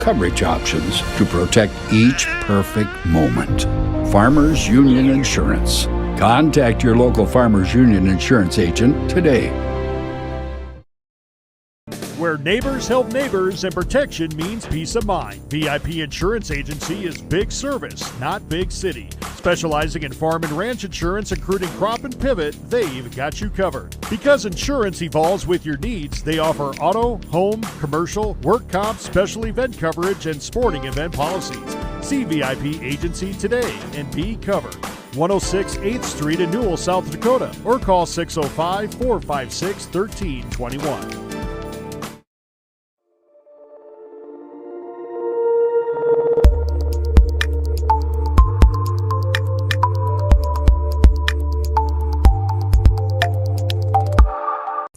coverage options to protect each perfect moment. Farmers Union Insurance. Contact your local Farmers Union Insurance agent today. Where neighbors help neighbors and protection means peace of mind. VIP Insurance Agency is big service, not big city. Specializing in farm and ranch insurance, including crop and pivot, they've got you covered. Because insurance evolves with your needs, they offer auto, home, commercial, work comp, special event coverage, and sporting event policies. See VIP Agency today and be covered. 106 8th Street in Newell, South Dakota, or call 605-456-1321.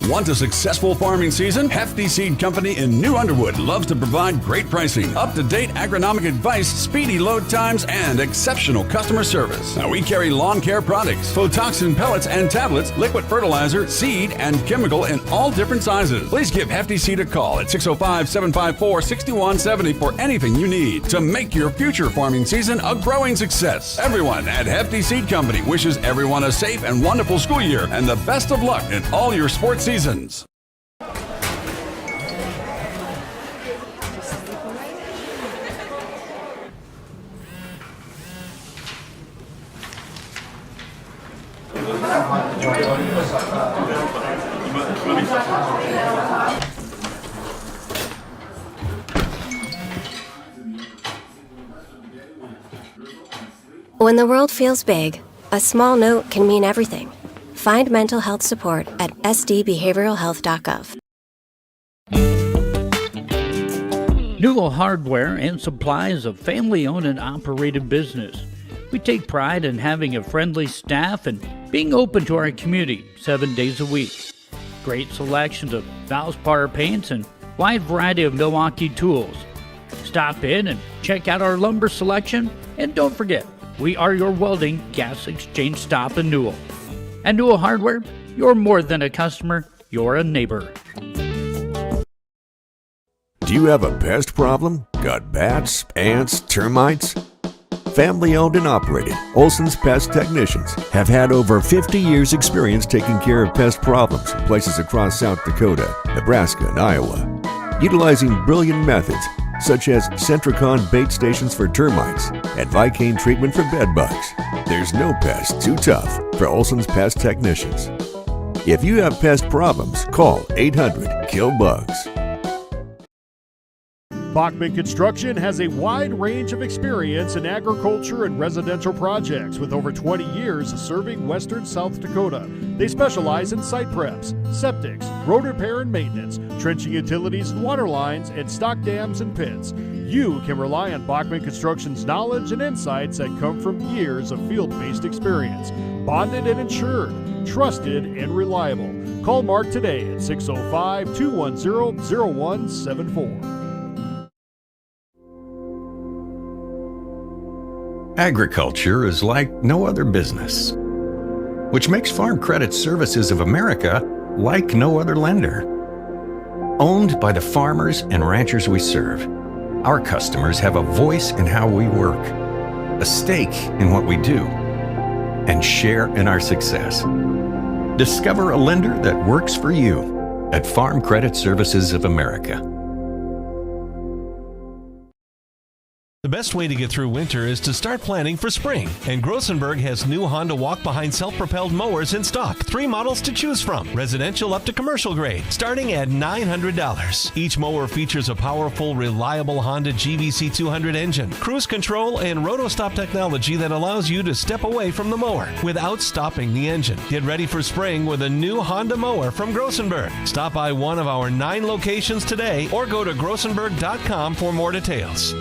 Want a successful farming season? Hefty Seed Company in New Underwood loves to provide great pricing, up-to-date agronomic advice, speedy load times, and exceptional customer service. Now, we carry lawn care products, Photoxin pellets and tablets, liquid fertilizer, seed, and chemical in all different sizes. Please give Hefty Seed a call at 605-754-6170 for anything you need to make your future farming season a growing success. Everyone at Hefty Seed Company wishes everyone a safe and wonderful school year and the best of luck in all your sports seasons. When the world feels big, a small note can mean everything. Find mental health support at sdbehavioralhealth.gov. Newell Hardware and Supply is a family-owned and operated business. We take pride in having a friendly staff and being open to our community 7 days a week. Great selections of Valspar paints and wide variety of Milwaukee tools. Stop in and check out our lumber selection, and don't forget, we are your welding gas exchange stop in Newell. At Newell Hardware, you're more than a customer, you're a neighbor. Do you have a pest problem? Got bats, ants, termites? Family owned and operated, Olson's Pest Technicians have had over 50 years experience taking care of pest problems in places across South Dakota, Nebraska, and Iowa. Utilizing brilliant methods such as Centricon bait stations for termites and Vicane treatment for bed bugs. There's no pest too tough for Olson's Pest Technicians. If you have pest problems, call 800-KILL-BUGS. Bachman Construction has a wide range of experience in agriculture and residential projects with over 20 years serving western South Dakota. They specialize in site preps, septics, road repair and maintenance, trenching utilities and water lines, and stock dams and pits. You can rely on Bachman Construction's knowledge and insights that come from years of field-based experience. Bonded and insured, trusted and reliable. Call Mark today at 605-210-0174. Agriculture is like no other business, which makes Farm Credit Services of America like no other lender. Owned by the farmers and ranchers we serve, our customers have a voice in how we work, a stake in what we do, and share in our success. Discover a lender that works for you at Farm Credit Services of America. The best way to get through winter is to start planning for spring. And Grossenberg has new Honda walk-behind self-propelled mowers in stock. 3 models to choose from, residential up to commercial grade, starting at $900. Each mower features a powerful, reliable Honda GBC 200 engine, cruise control, and roto-stop technology that allows you to step away from the mower without stopping the engine. Get ready for spring with a new Honda mower from Grossenberg. Stop by one of our 9 locations today or go to grossenberg.com for more details.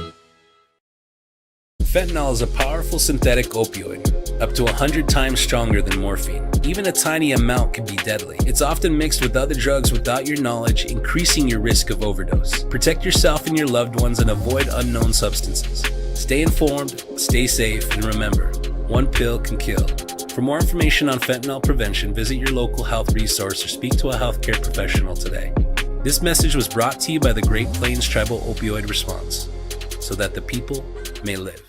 Fentanyl is a powerful synthetic opioid, up to 100 times stronger than morphine. Even a tiny amount can be deadly. It's often mixed with other drugs without your knowledge, increasing your risk of overdose. Protect yourself and your loved ones and avoid unknown substances. Stay informed, stay safe, and remember, one pill can kill. For more information on fentanyl prevention, visit your local health resource or speak to a healthcare professional today. This message was brought to you by the Great Plains Tribal Opioid Response. so that the people may live.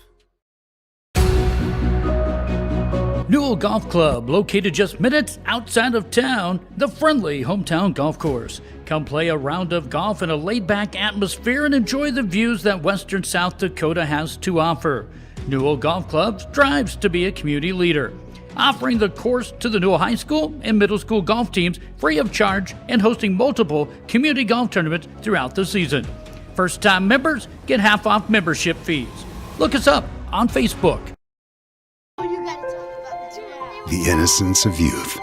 Newell Golf Club, located just minutes outside of town, the friendly hometown golf course. Come play a round of golf in a laid-back atmosphere and enjoy the views that western South Dakota has to offer. Newell Golf Club strives to be a community leader, offering the course to the Newell High School and middle school golf teams free of charge and hosting multiple community golf tournaments throughout the season. First-time members get half off membership fees. Look us up on Facebook. The innocence of youth.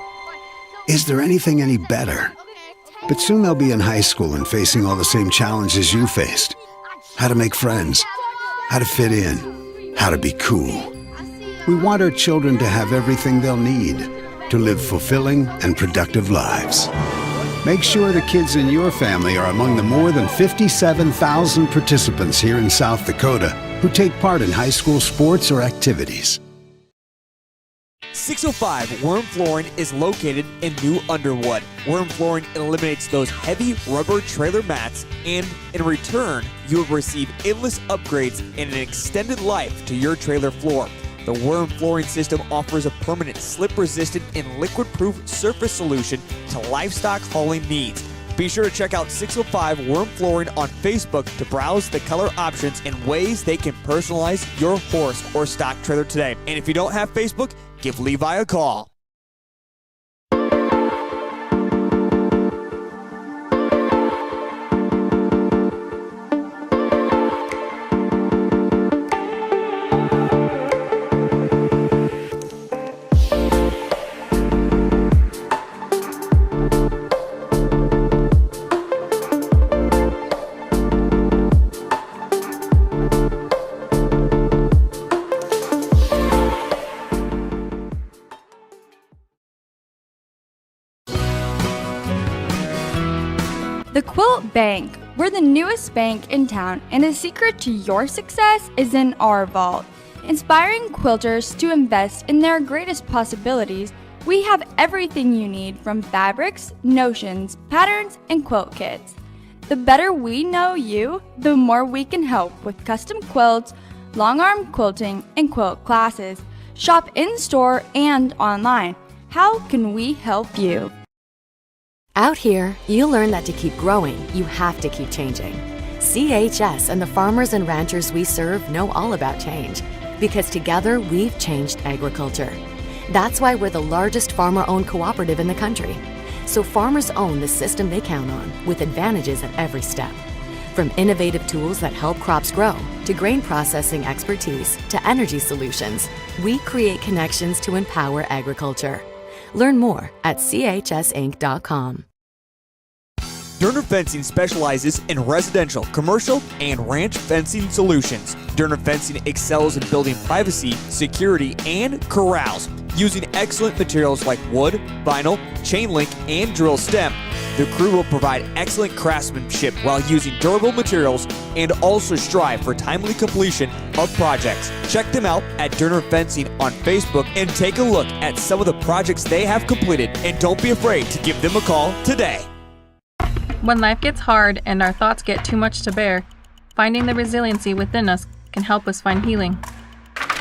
Is there anything any better? But soon they'll be in high school and facing all the same challenges you faced. How to make friends, how to fit in, how to be cool. We want our children to have everything they'll need to live fulfilling and productive lives. Make sure the kids in your family are among the more than 57,000 participants here in South Dakota who take part in high school sports or activities. 605 Worm Flooring is located in New Underwood. Worm Flooring eliminates those heavy rubber trailer mats, and in return, you will receive endless upgrades and an extended life to your trailer floor. The Worm Flooring system offers a permanent slip-resistant and liquid-proof surface solution to livestock hauling needs. Be sure to check out 605 Worm Flooring on Facebook to browse the color options and ways they can personalize your horse or stock trailer today. And if you don't have Facebook, give Levi a call. The Quilt Bank. We're the newest bank in town, and the secret to your success is in our vault. Inspiring quilters to invest in their greatest possibilities, we have everything you need from fabrics, notions, patterns, and quilt kits. The better we know you, the more we can help with custom quilts, long arm quilting, and quilt classes. Shop in-store and online. How can we help you? Out here, you learn that to keep growing, you have to keep changing. CHS and the farmers and ranchers we serve know all about change, because together we've changed agriculture. That's why we're the largest farmer-owned cooperative in the country. So farmers own the system they count on, with advantages at every step. From innovative tools that help crops grow, to grain processing expertise, to energy solutions, we create connections to empower agriculture. Learn more at chsinc.com. Durner Fencing specializes in residential, commercial, and ranch fencing solutions. Durner Fencing excels in building privacy, security, and corrals. Using excellent materials like wood, vinyl, chain link, and drill stem, the crew will provide excellent craftsmanship while using durable materials and also strive for timely completion of projects. Check them out at Durner Fencing on Facebook and take a look at some of the projects they have completed, and don't be afraid to give them a call today. When life gets hard and our thoughts get too much to bear, finding the resiliency within us can help us find healing.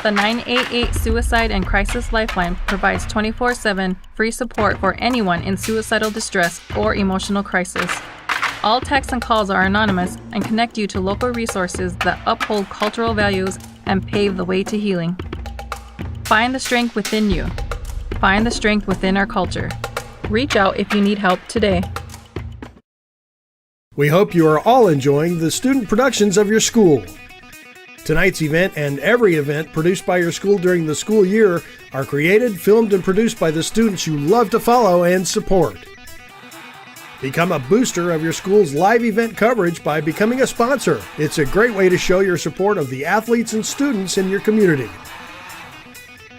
The 988 Suicide and Crisis Lifeline provides 24/7 free support for anyone in suicidal distress or emotional crisis. All texts and calls are anonymous and connect you to local resources that uphold cultural values and pave the way to healing. Find the strength within you. Find the strength within our culture. Reach out if you need help today. We hope you are all enjoying the student productions of your school. Tonight's event and every event produced by your school during the school year are created, filmed, and produced by the students you love to follow and support. Become a booster of your school's live event coverage by becoming a sponsor. It's a great way to show your support of the athletes and students in your community.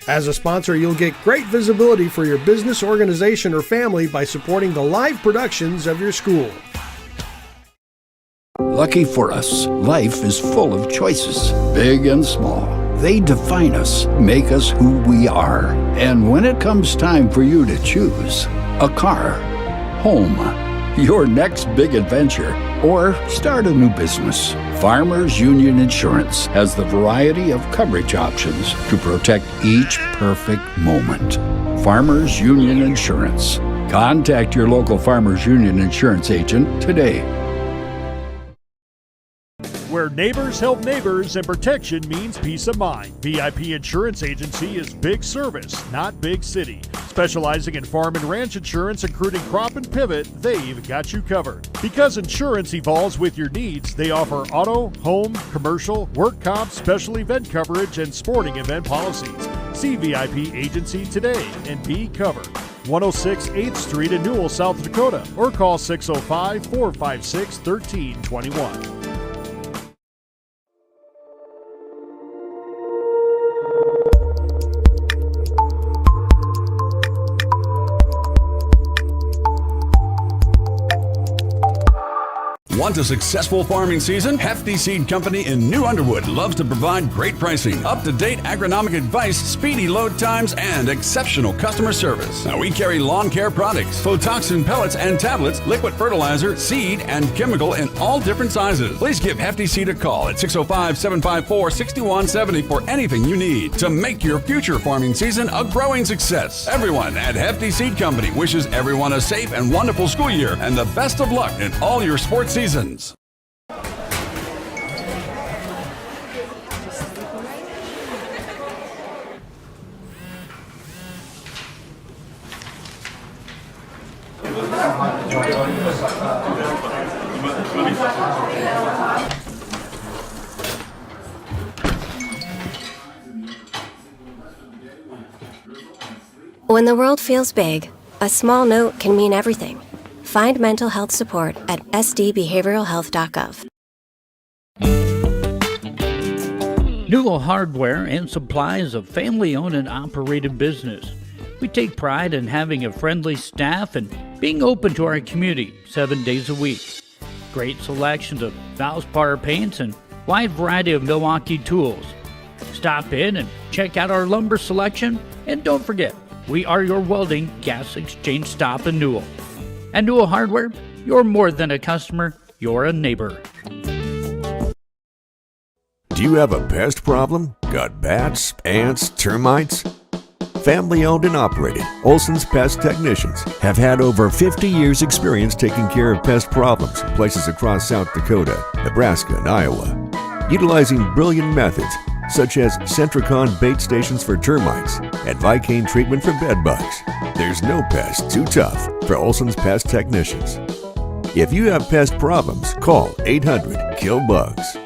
As a sponsor, you'll get great visibility for your business, organization, or family by supporting the live productions of your school. Lucky for us, life is full of choices, big and small. They define us, make us who we are. And when it comes time for you to choose, a car, home, your next big adventure, or start a new business. Farmers Union Insurance has the variety of coverage options to protect each perfect moment. Farmers Union Insurance. Contact your local Farmers Union Insurance agent today. Where neighbors help neighbors and protection means peace of mind. VIP Insurance Agency is big service, not big city. Specializing in farm and ranch insurance, including crop and pivot, they've got you covered. Because insurance evolves with your needs, they offer auto, home, commercial, work comp, special event coverage, and sporting event policies. See VIP Agency today and be covered. 106 8th Street in Newell, South Dakota, or call 605-456-1321. Want a successful farming season? Hefty Seed Company in New Underwood loves to provide great pricing, up-to-date agronomic advice, speedy load times, and exceptional customer service. Now, we carry lawn care products, Photoxin pellets and tablets, liquid fertilizer, seed, and chemical in all different sizes. Please give Hefty Seed a call at 605-754-6170 for anything you need to make your future farming season a growing success. Everyone at Hefty Seed Company wishes everyone a safe and wonderful school year and the best of luck in all your sports seasons. When the world feels big, a small note can mean everything. Find mental health support at sdbehavioralhealth.gov. Newell Hardware and Supply is a family-owned and operated business. We take pride in having a friendly staff and being open to our community 7 days a week. Great selections of Valspar paints and wide variety of Milwaukee tools. Stop in and check out our lumber selection, and don't forget, we are your welding gas exchange stop in Newell. At Newell Hardware, you're more than a customer, you're a neighbor. Do you have a pest problem? Got bats, ants, termites? Family owned and operated, Olson's Pest Technicians have had over 50 years experience taking care of pest problems in places across South Dakota, Nebraska, and Iowa. Utilizing brilliant methods such as Centricon bait stations for termites and Vicane treatment for bed bugs. There's no pest too tough for Olson's Pest Technicians. If you have pest problems, call 800-KILL-BUGS.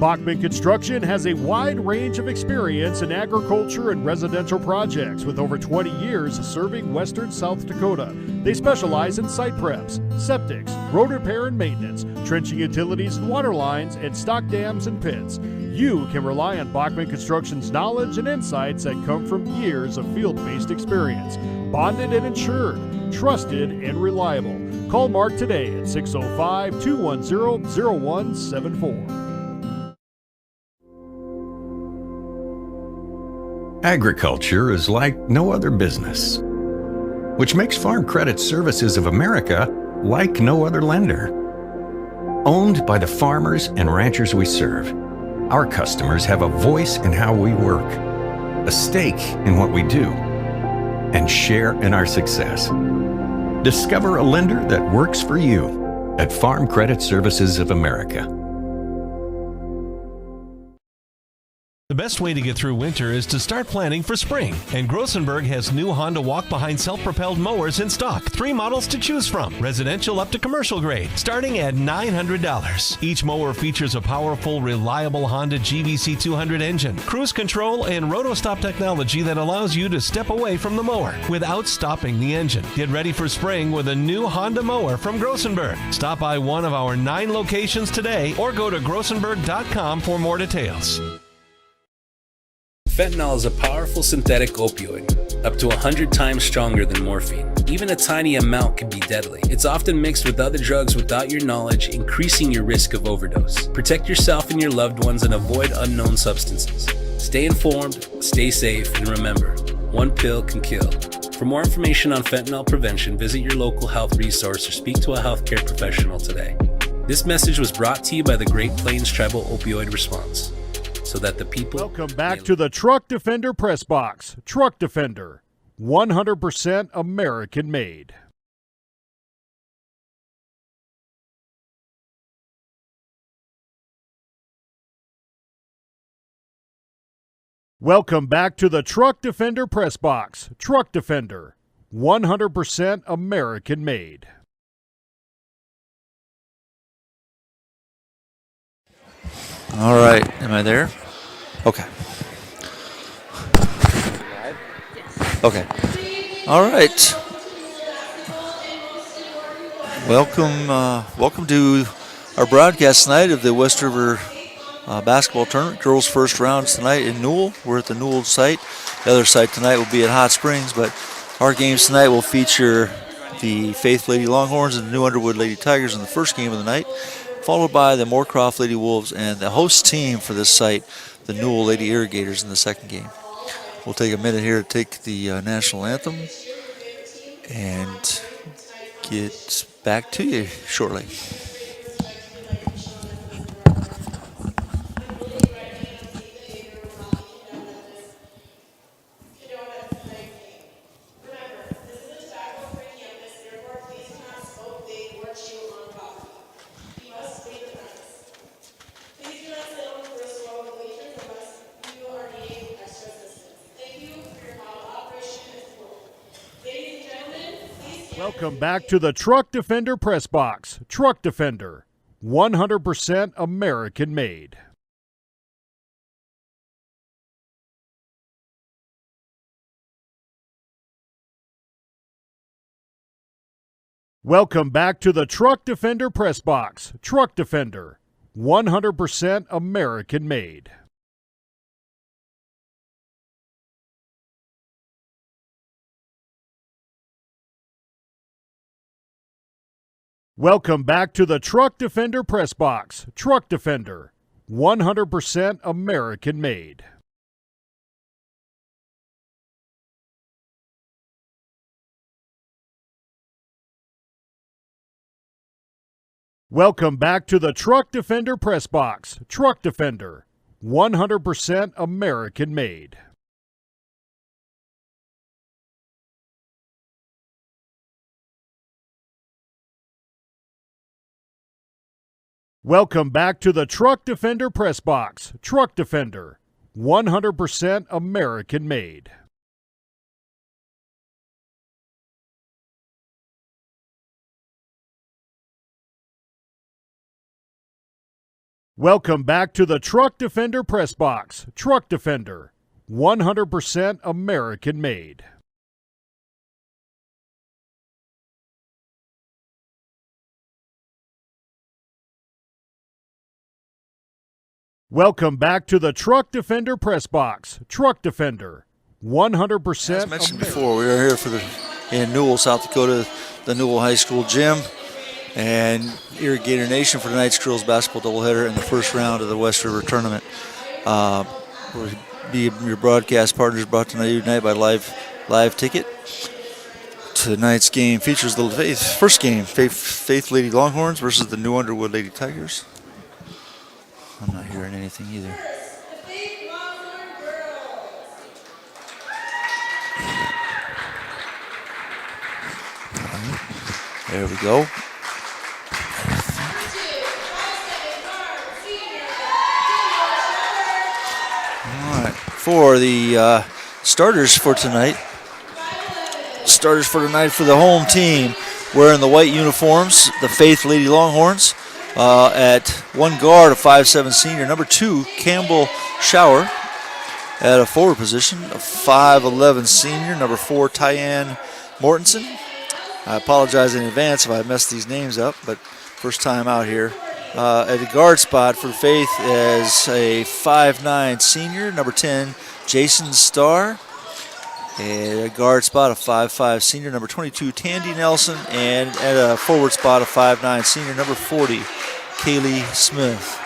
Bachman Construction has a wide range of experience in agriculture and residential projects with over 20 years serving western South Dakota. They specialize in site preps, septics, road repair and maintenance, trenching utilities and water lines, and stock dams and pits. You can rely on Bachman Construction's knowledge and insights that come from years of field-based experience. Bonded and insured, trusted and reliable. Call Mark today at 605-210-0174. Agriculture is like no other business, which makes Farm Credit Services of America like no other lender. Owned by the farmers and ranchers we serve, our customers have a voice in how we work, a stake in what we do, and share in our success. Discover a lender that works for you at Farm Credit Services of America. The best way to get through winter is to start planning for spring. And Grossenberg has new Honda walk-behind self-propelled mowers in stock. 3 models to choose from, residential up to commercial grade, starting at $900. Each mower features a powerful, reliable Honda GBC 200 engine, cruise control, and roto-stop technology that allows you to step away from the mower without stopping the engine. Get ready for spring with a new Honda mower from Grossenberg. Stop by one of our 9 locations today or go to grossenberg.com for more details. Fentanyl is a powerful synthetic opioid, up to 100 times stronger than morphine. Even a tiny amount can be deadly. It's often mixed with other drugs without your knowledge, increasing your risk of overdose. Protect yourself and your loved ones and avoid unknown substances. Stay informed, stay safe, and remember, one pill can kill. For more information on fentanyl prevention, visit your local health resource or speak to a healthcare professional today. This message was brought to you by the Great Plains Tribal Opioid Response, so that the people... Welcome back to the Truck Defender Press Box. Truck Defender, 100% American made. Welcome back to the Truck Defender Press Box. Truck Defender, 100% American made. All right, am I there? Okay. Okay. All right. Welcome to our broadcast tonight of the West River basketball tournament. Girls' first rounds tonight in Newell. We're at the Newell site. The other site tonight will be at Hot Springs, but our games tonight will feature the Faith Lady Longhorns and the New Underwood Lady Tigers in the first game of the night, followed by the Moorcroft Lady Wolves and the host team for this site, the Newell Lady Irrigators, in the second game. We'll take a minute here to take the national anthem and get back to you shortly. Welcome back to the Truck Defender Press Box. Truck Defender, 100% American made. Welcome back to the Truck Defender Press Box. Truck Defender, 100% American made. Welcome back to the Truck Defender Press Box. Truck Defender, 100% American made. Welcome back to the Truck Defender Press Box. Truck Defender, 100% American made. Welcome back to the Truck Defender Press Box. Truck Defender, 100% American made. Welcome back to the Truck Defender Press Box. Truck Defender, 100% American made. Welcome back to the Truck Defender Press Box. Truck Defender, 100%. As mentioned before, we are here in Newell, South Dakota, the Newell High School gym, and Irrigator Nation for tonight's girls basketball doubleheader in the first round of the West River tournament. We'll be your broadcast partners, brought to you tonight by Live Ticket. Tonight's game features the first game, Faith Lady Longhorns versus the New Underwood Lady Tigers. I'm not hearing anything either. There we go. All right, for the starters for tonight for the home team, wearing the white uniforms, the Faith Lady Longhorns. At one guard, a 5'7" senior. Number 2, Campbell Shower. At a forward position, a 5'11" senior. Number 4, Tyann Mortensen. I apologize in advance if I messed these names up, but first time out here. At the guard spot for Faith is a 5'9" senior. Number 10, Jason Starr. At a guard spot, a 5'5" senior. Number 22, Tandy Nelson. And at a forward spot, a 5'9" senior. Number 40, Kaylee Smith.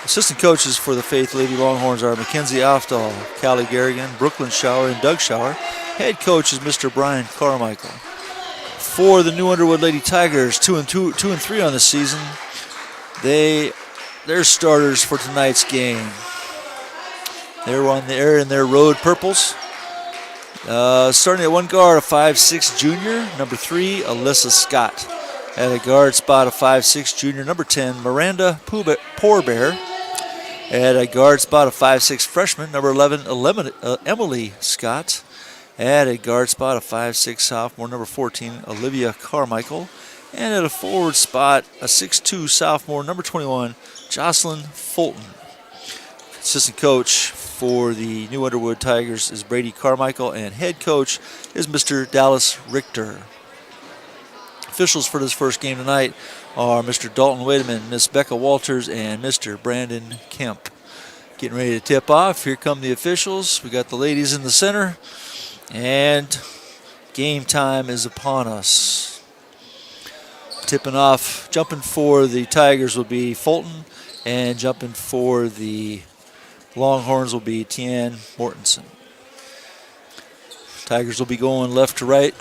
Assistant coaches for the Faith Lady Longhorns are Mackenzie Aftal, Callie Garrigan, Brooklyn Shower, and Doug Shower. Head coach is Mr. Brian Carmichael. For the New Underwood Lady Tigers, 2-3 on the season. They're starters for tonight's game. They're in their road purples. Starting at one guard, a 5'6" junior, number 3, Alyssa Scott. At a guard spot, a 5'6" junior, number 10, Miranda Poorbear. At a guard spot, a 5'6" freshman, number 11, Emily Scott. At a guard spot, a 5'6" sophomore, number 14, Olivia Carmichael. And at a forward spot, a 6'2" sophomore, number 21, Jocelyn Fulton. Assistant coach for the New Underwood Tigers is Brady Carmichael, and head coach is Mr. Dallas Richter. Officials for this first game tonight are Mr. Dalton Wademan, Miss Becca Walters, and Mr. Brandon Kemp. Getting ready to tip off. Here come the officials. We got the ladies in the center, and game time is upon us. Tipping off, jumping for the Tigers will be Fulton, and jumping for the Longhorns will be Tian Mortensen. Tigers will be going left to right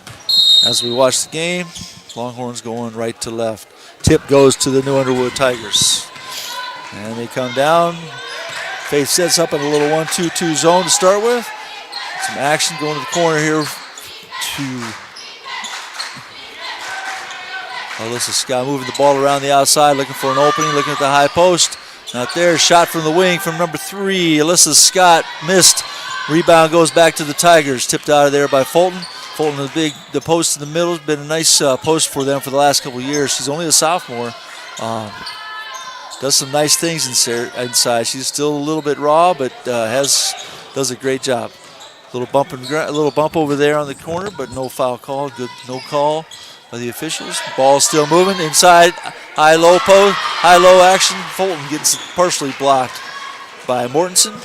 as we watch the game. Longhorns going right to left. Tip goes to the New Underwood Tigers. And they come down. Faith sets up in a little 1-2-2 zone to start with. Some action going to the corner here to Alyssa Scott, moving the ball around the outside, looking for an opening, looking at the high post. Not there. Shot from the wing from number 3. Alyssa Scott missed. Rebound goes back to the Tigers. Tipped out of there by Fulton. Fulton, the post in the middle, has been a nice post for them for the last couple of years. She's only a sophomore. Does some nice things inside. She's still a little bit raw, but does a great job. A little bump over there on the corner, but no foul call. Good, no call by the officials. Ball still moving inside. High-low action. Fulton gets partially blocked by Mortensen.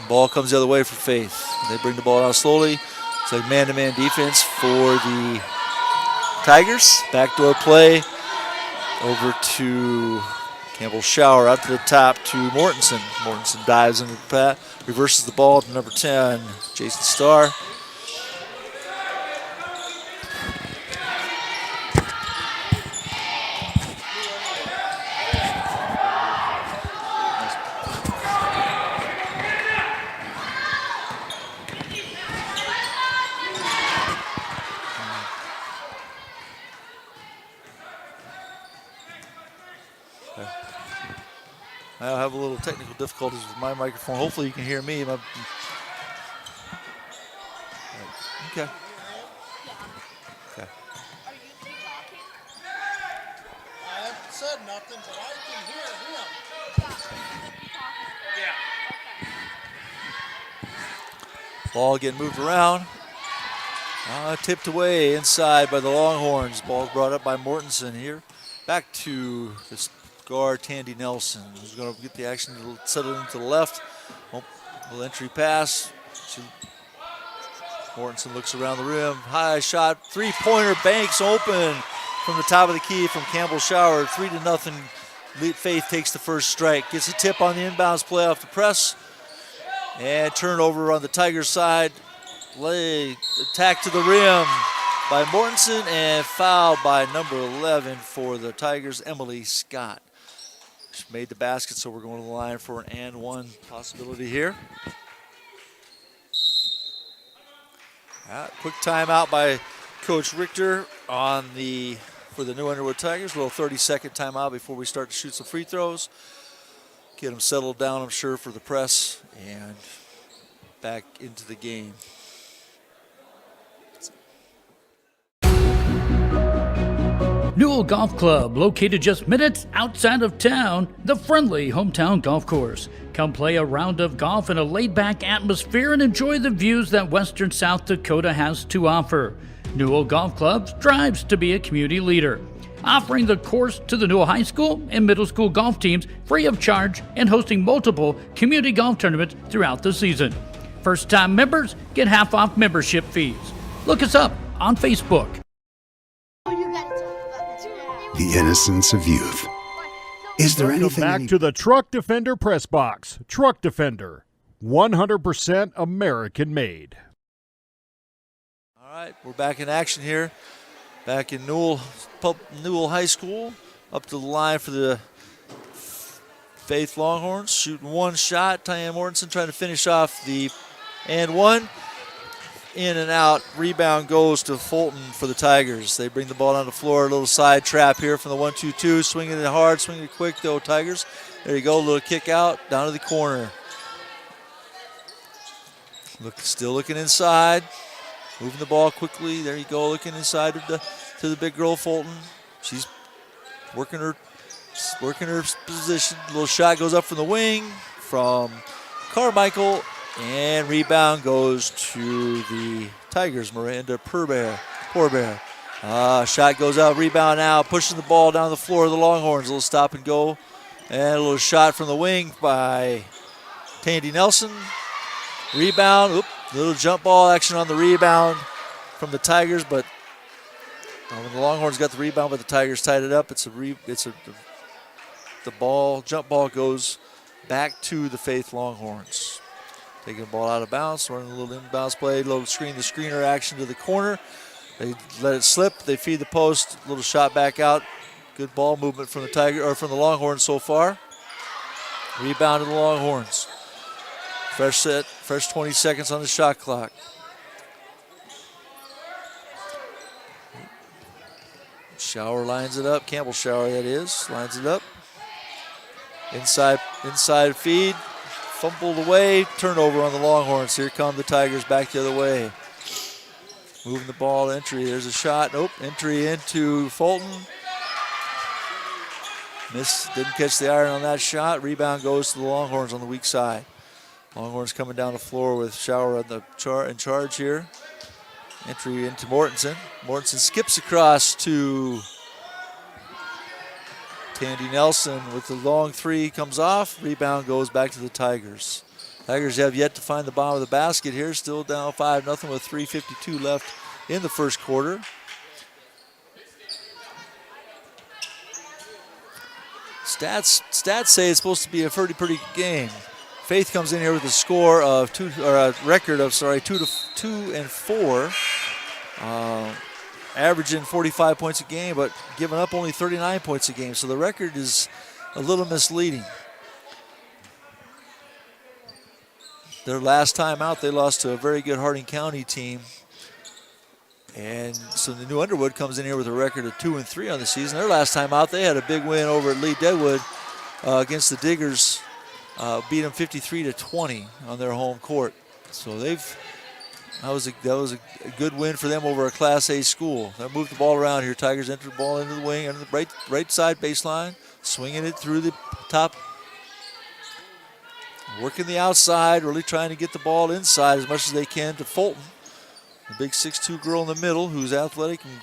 Ball comes the other way for Faith. They bring the ball out slowly. It's like man-to-man defense for the Tigers. Backdoor play over to Campbell Shower, out to the top to Mortensen. Mortensen dives into the path, reverses the ball to number 10, Jason Starr. I have a little technical difficulties with my microphone. Hopefully you can hear me. Okay. Okay. I haven't said nothing, but I can hear him. Ball getting moved around. Tipped away inside by the Longhorns. Ball brought up by Mortensen here. Back to this guard Tandy Nelson, who's going to get the action to settle into the left. Little entry pass. Mortensen looks around the rim. High shot. Three-pointer banks open from the top of the key from Campbell Shower. 3-0. Faith takes the first strike. Gets a tip on the inbounds play off the press. And turnover on the Tigers side. Attack to the rim by Mortensen, and fouled by number 11 for the Tigers, Emily Scott. She made the basket, so we're going to the line for an and one possibility here. Quick timeout by Coach Richter for the New Underwood Tigers. A little 30-second timeout before we start to shoot some free throws. Get them settled down, I'm sure, for the press, and back into the game. Newell Golf Club, located just minutes outside of town, the friendly hometown golf course. Come play a round of golf in a laid-back atmosphere and enjoy the views that western South Dakota has to offer. Newell Golf Club strives to be a community leader, offering the course to the Newell High School and middle school golf teams free of charge and hosting multiple community golf tournaments throughout the season. First-time members get half off membership fees. Look us up on Facebook. The innocence of youth. Is there Welcome anything back to the Truck Defender Press Box. Truck Defender, 100% American made. All right, we're back in action here. Back in Newell High School. Up to the line for the Faith Longhorns. Shooting one shot. Tyann Mortensen trying to finish off the and one. In and out. Rebound goes to Fulton for the Tigers. They bring the ball down the floor. A little side trap here from the 1-2-2. Swinging it hard, swinging it quick though, Tigers. There you go, a little kick out down to the corner. Still looking inside. Moving the ball quickly. There you go, looking inside to the big girl Fulton. She's working her position. A little shot goes up from the wing from Carmichael. And rebound goes to the Tigers, Miranda Poorbear. Shot goes out, rebound now, pushing the ball down the floor of the Longhorns. A little stop and go. And a little shot from the wing by Tandy Nelson. Rebound, little jump ball action on the rebound from the Tigers, but when the Longhorns got the rebound, but the Tigers tied it up. The jump ball goes back to the Faith Longhorns. Taking the ball out of bounds, running a little inbounds play, little screener action to the corner. They let it slip. They feed the post. Little shot back out. Good ball movement from the Longhorns so far. Rebound to the Longhorns. Fresh set, fresh 20 seconds on the shot clock. Shower lines it up. Campbell Shower, that is, lines it up. Inside feed. Fumbled away, turnover on the Longhorns. Here come the Tigers back the other way. Moving the ball, entry. There's a shot. Nope, entry into Fulton. Didn't catch the iron on that shot. Rebound goes to the Longhorns on the weak side. Longhorns coming down the floor with Shower on the in charge here. Entry into Mortensen. Mortensen skips across to Tandy Nelson with the long three, comes off. Rebound goes back to the Tigers. Tigers have yet to find the bottom of the basket here. Still down 5-0 with 3:52 left in the first quarter. Stats say it's supposed to be a pretty good game. Faith comes in here with a record of 2-4. Averaging 45 points a game, but giving up only 39 points a game. So the record is a little misleading. Their last time out, they lost to a very good Harding County team. And so the new Underwood comes in here with a record of 2-3 on the season. Their last time out, they had a big win over at Lee Deadwood against the Diggers. Beat them 53-20 on their home court. So that was a good win for them over a Class A school. They moved the ball around here. Tigers enter the ball into the wing, under the right side baseline, swinging it through the top, working the outside, really trying to get the ball inside as much as they can to Fulton. The big 6'2" girl in the middle who's athletic and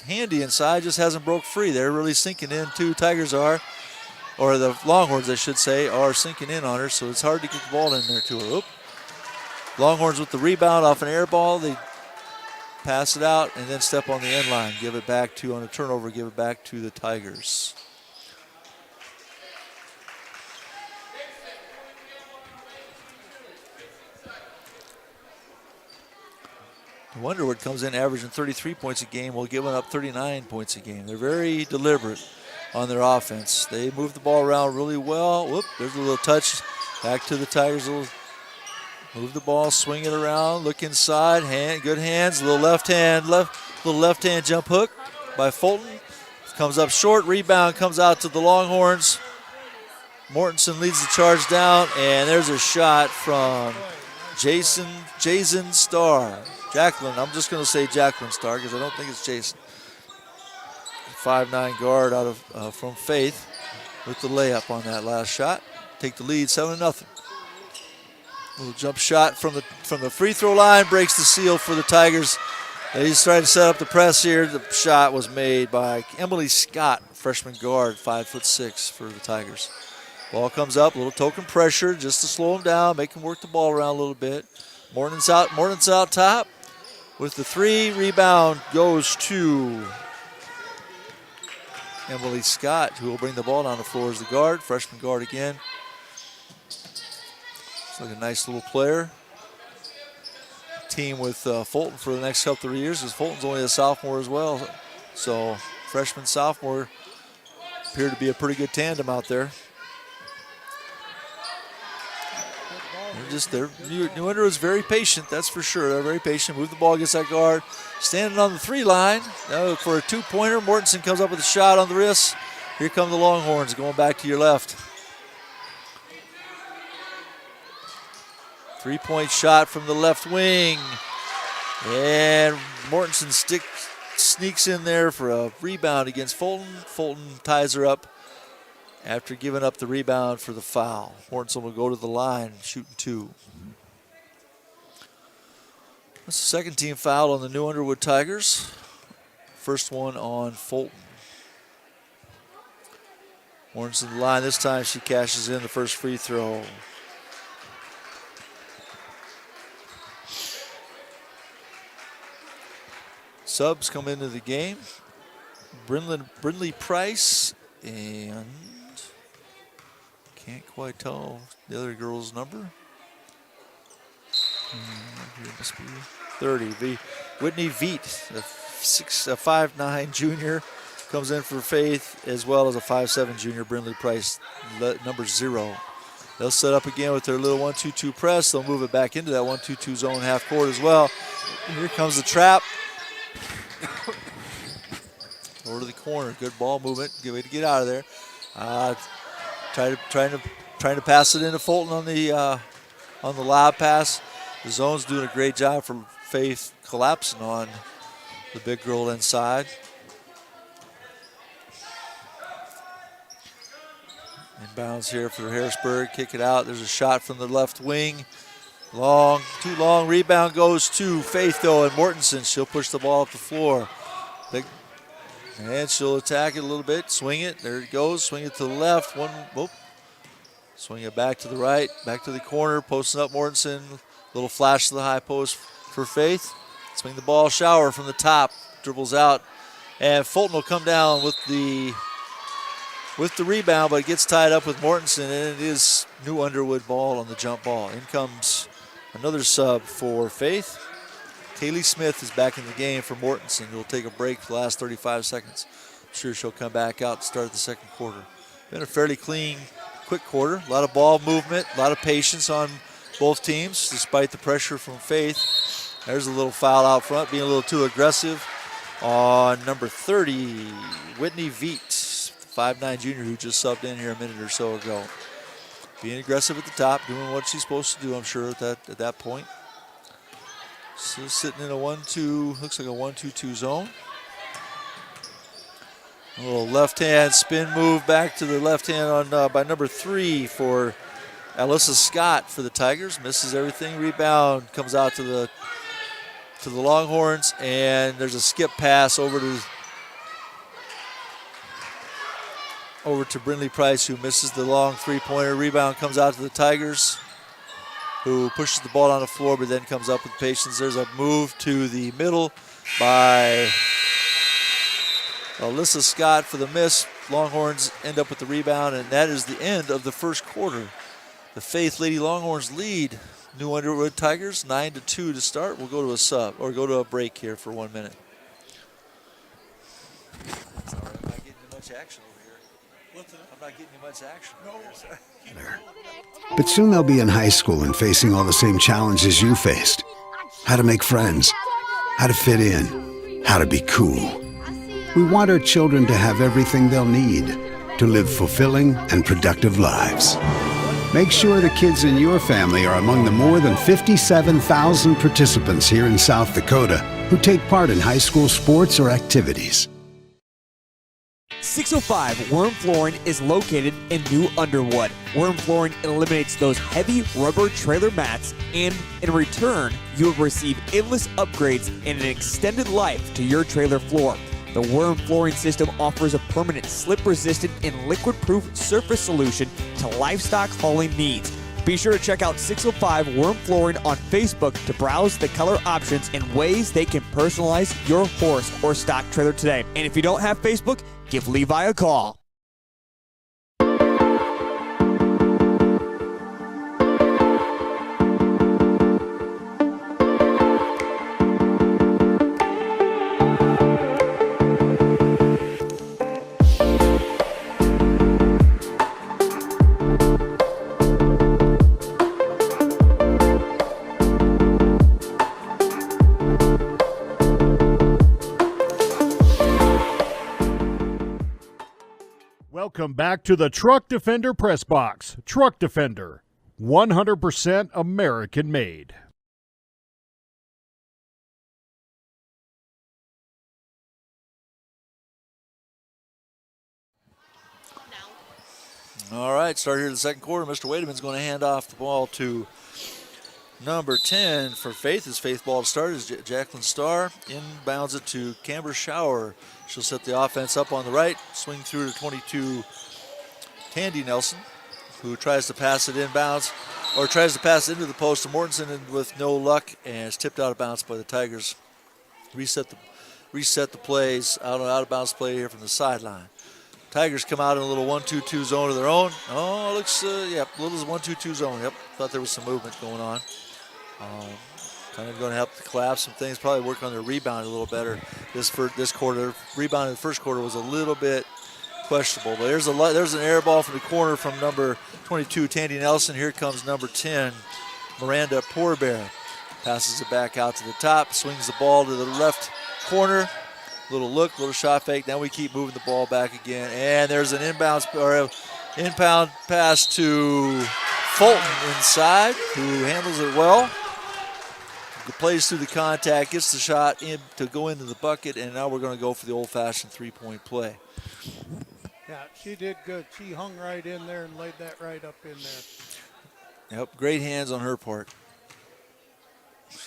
handy inside, just hasn't broke free. They're really sinking in too. Tigers are, or the Longhorns I should say, are sinking in on her, so it's hard to get the ball in there to her. Longhorns with the rebound off an air ball. They pass it out and then step on the end line. Give it back to, on a turnover, give it back to the Tigers. Underwood comes in averaging 33 points a game while giving up 39 points a game. They're very deliberate on their offense. They move the ball around really well. Whoop, there's a little touch. Back to the Tigers. Move the ball, swing it around, look inside, good hands, little left hand jump hook by Fulton. Comes up short, rebound comes out to the Longhorns. Mortensen leads the charge down, and there's a shot from Jason Starr. Jacqueline, I'm just going to say Jacqueline Starr because I don't think it's Jason. 5'9" guard out of from Faith with the layup on that last shot. Take the lead, 7-0. Little jump shot from the free throw line, breaks the seal for the Tigers. They just tried to set up the press here. The shot was made by Emily Scott, freshman guard, 5'6" for the Tigers. Ball comes up, a little token pressure just to slow them down, make them work the ball around a little bit. Morton's out top with the three. Rebound goes to Emily Scott, who will bring the ball down the floor as the guard, freshman guard again. Looks like a nice little player. Team with Fulton for the next couple of years, because Fulton's only a sophomore as well. So freshman, sophomore appear to be a pretty good tandem out there. New Underwood is very patient, that's for sure. They're very patient. Move the ball against that guard. Standing on the 3 line. Now for a 2-pointer. Mortensen comes up with a shot on the wrist. Here come the Longhorns going back to your left. 3-point shot from the left wing. And Mortensen sneaks in there for a rebound against Fulton. Fulton ties her up after giving up the rebound for the foul. Mortensen will go to the line, shooting 2. That's the second team foul on the New Underwood Tigers. First one on Fulton. Mortensen to the line. This time she cashes in the first free throw. Subs come into the game. Brindley Price and can't quite tell the other girl's number. Here must be 30. Whitney Veet, a 5'9" junior, comes in for Faith, as well as a 5'7" junior, Brindley Price, number 0. They'll set up again with their little 1-2-2 press. They'll move it back into that 1-2-2 zone half court as well. And here comes the trap. Over to the corner. Good ball movement. Good way to get out of there. Trying to pass it into Fulton on the lob pass. The zone's doing a great job for Faith, collapsing on the big girl inside. Inbounds here for Harrisburg. Kick it out. There's a shot from the left wing. Too long. Rebound goes to Faith, though, and Mortensen. She'll push the ball up the floor. And she'll attack it a little bit. Swing it. There it goes. Swing it to the left. Swing it back to the right. Back to the corner. Posting up Mortensen. Little flash to the high post for Faith. Swing the ball. Shower from the top. Dribbles out. And Fulton will come down with the rebound, but it gets tied up with Mortensen, and it is New Underwood ball on the jump ball. In comes another sub for Faith. Kaylee Smith is back in the game for Mortensen. We'll take a break for the last 35 seconds. I'm sure she'll come back out and start the second quarter. Been a fairly clean, quick quarter. A lot of ball movement, a lot of patience on both teams, despite the pressure from Faith. There's a little foul out front, being a little too aggressive on number 30, Whitney Veet, 5'9" junior who just subbed in here a minute or so ago. Being aggressive at the top, doing what she's supposed to do, I'm sure, at that point. So sitting in a 1-2, looks like a 1-2-2 zone. A little left-hand spin move back to the left hand on by number 3 for Alyssa Scott for the Tigers. Misses everything. Rebound comes out to the Longhorns, and there's a skip pass over to Brindley Price, who misses the long 3-pointer. Rebound comes out to the Tigers, who pushes the ball on the floor, but then comes up with patience. There's a move to the middle by Alyssa Scott for the miss. Longhorns end up with the rebound, and that is the end of the first quarter. The Faith Lady Longhorns lead New Underwood Tigers 9-2 to start. We'll go to a break here for 1 minute. Sorry, I'm not getting much action over here. I'm not getting much action over here. But soon they'll be in high school and facing all the same challenges you faced. How to make friends, how to fit in, how to be cool. We want our children to have everything they'll need to live fulfilling and productive lives. Make sure the kids in your family are among the more than 57,000 participants here in South Dakota who take part in high school sports or activities. 605 Worm Flooring is located in New Underwood. Worm Flooring eliminates those heavy rubber trailer mats, and in return, you will receive endless upgrades and an extended life to your trailer floor. The Worm Flooring system offers a permanent slip-resistant and liquid-proof surface solution to livestock hauling needs. Be sure to check out 605 Worm Flooring on Facebook to browse the color options and ways they can personalize your horse or stock trailer today. And if you don't have Facebook, Give Levi a call. Welcome back to the Truck Defender Press Box. Truck Defender, 100% American made. All right, start here in the second quarter. Mr. Wademan's going to hand off the ball to number 10 for Faith. As Faith ball to start is Jacqueline Starr. Inbounds it to Camber Shower. She'll set the offense up on the right. Swing through to 22, Tandy Nelson, who tries to pass it inbounds, or tries to pass it into the post to Mortensen, and with no luck, and it's tipped out of bounds by the Tigers. Reset the plays, out of bounds play here from the sideline. Tigers come out in a little 1-2-2 zone of their own. Oh, it looks, a little 1-2-2 zone. Yep, thought there was some movement going on. Kind of going to help to collapse some things, probably work on their rebound a little better this quarter. Rebound in the first quarter was a little bit questionable, but there's an air ball from the corner from number 22, Tandy Nelson. Here comes number 10, Miranda Poorbear. Passes it back out to the top, swings the ball to the left corner. Little look, little shot fake. Now we keep moving the ball back again, and there's an inbound pass to Fulton inside, who handles it well. Plays through the contact, gets the shot in to go into the bucket, and now we're going to go for the old-fashioned three-point play. Yeah, she did good. She hung right in there and laid that right up in there. Yep, great hands on her part.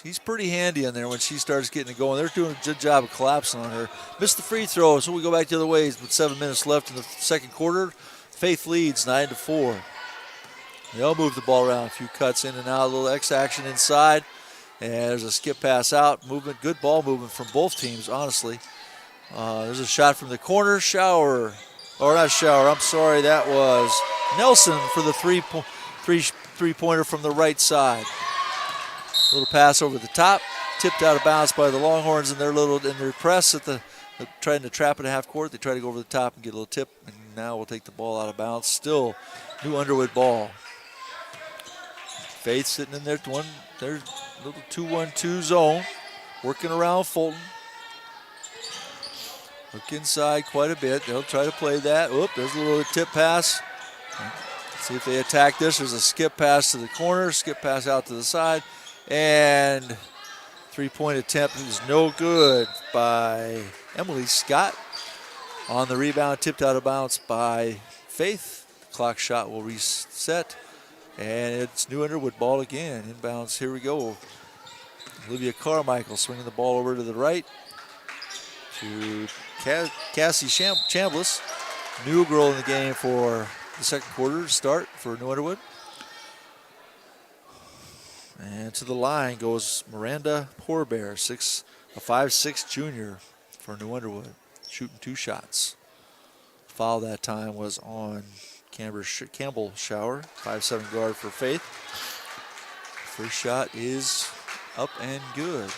She's pretty handy in there when she starts getting it going. They're doing a good job of collapsing on her. Missed the free throw, so we go back the other way with 7 minutes left in the second quarter. Faith leads 9-4. They'll move the ball around, a few cuts in and out, a little X action inside. And there's a skip pass out, movement, good ball movement from both teams, honestly. There's a shot from the corner, that was Nelson for the three-pointer from the right side. Little pass over the top, tipped out of bounds by the Longhorns in their press trying to trap it at half court. They try to go over the top and get a little tip, and now we'll take the ball out of bounds. Still New Underwood ball. Faith sitting in there, their little 2-1-2 zone, working around Fulton. Look inside quite a bit. They'll try to play that. Oop, there's a little tip pass. See if they attack this. There's a skip pass to the corner, skip pass out to the side, and three-point attempt is no good by Emily Scott. On the rebound, tipped out of bounds by Faith. The clock shot will reset. And it's New Underwood ball again. Inbounds, here we go. Olivia Carmichael swinging the ball over to the right to Cassie Chambliss. New girl in the game for the second quarter start for New Underwood. And to the line goes Miranda Poorbear, a 5'6" junior for New Underwood, shooting 2 shots. Foul that time was on Campbell Shower, 5'7" guard for Faith. First shot is up and good.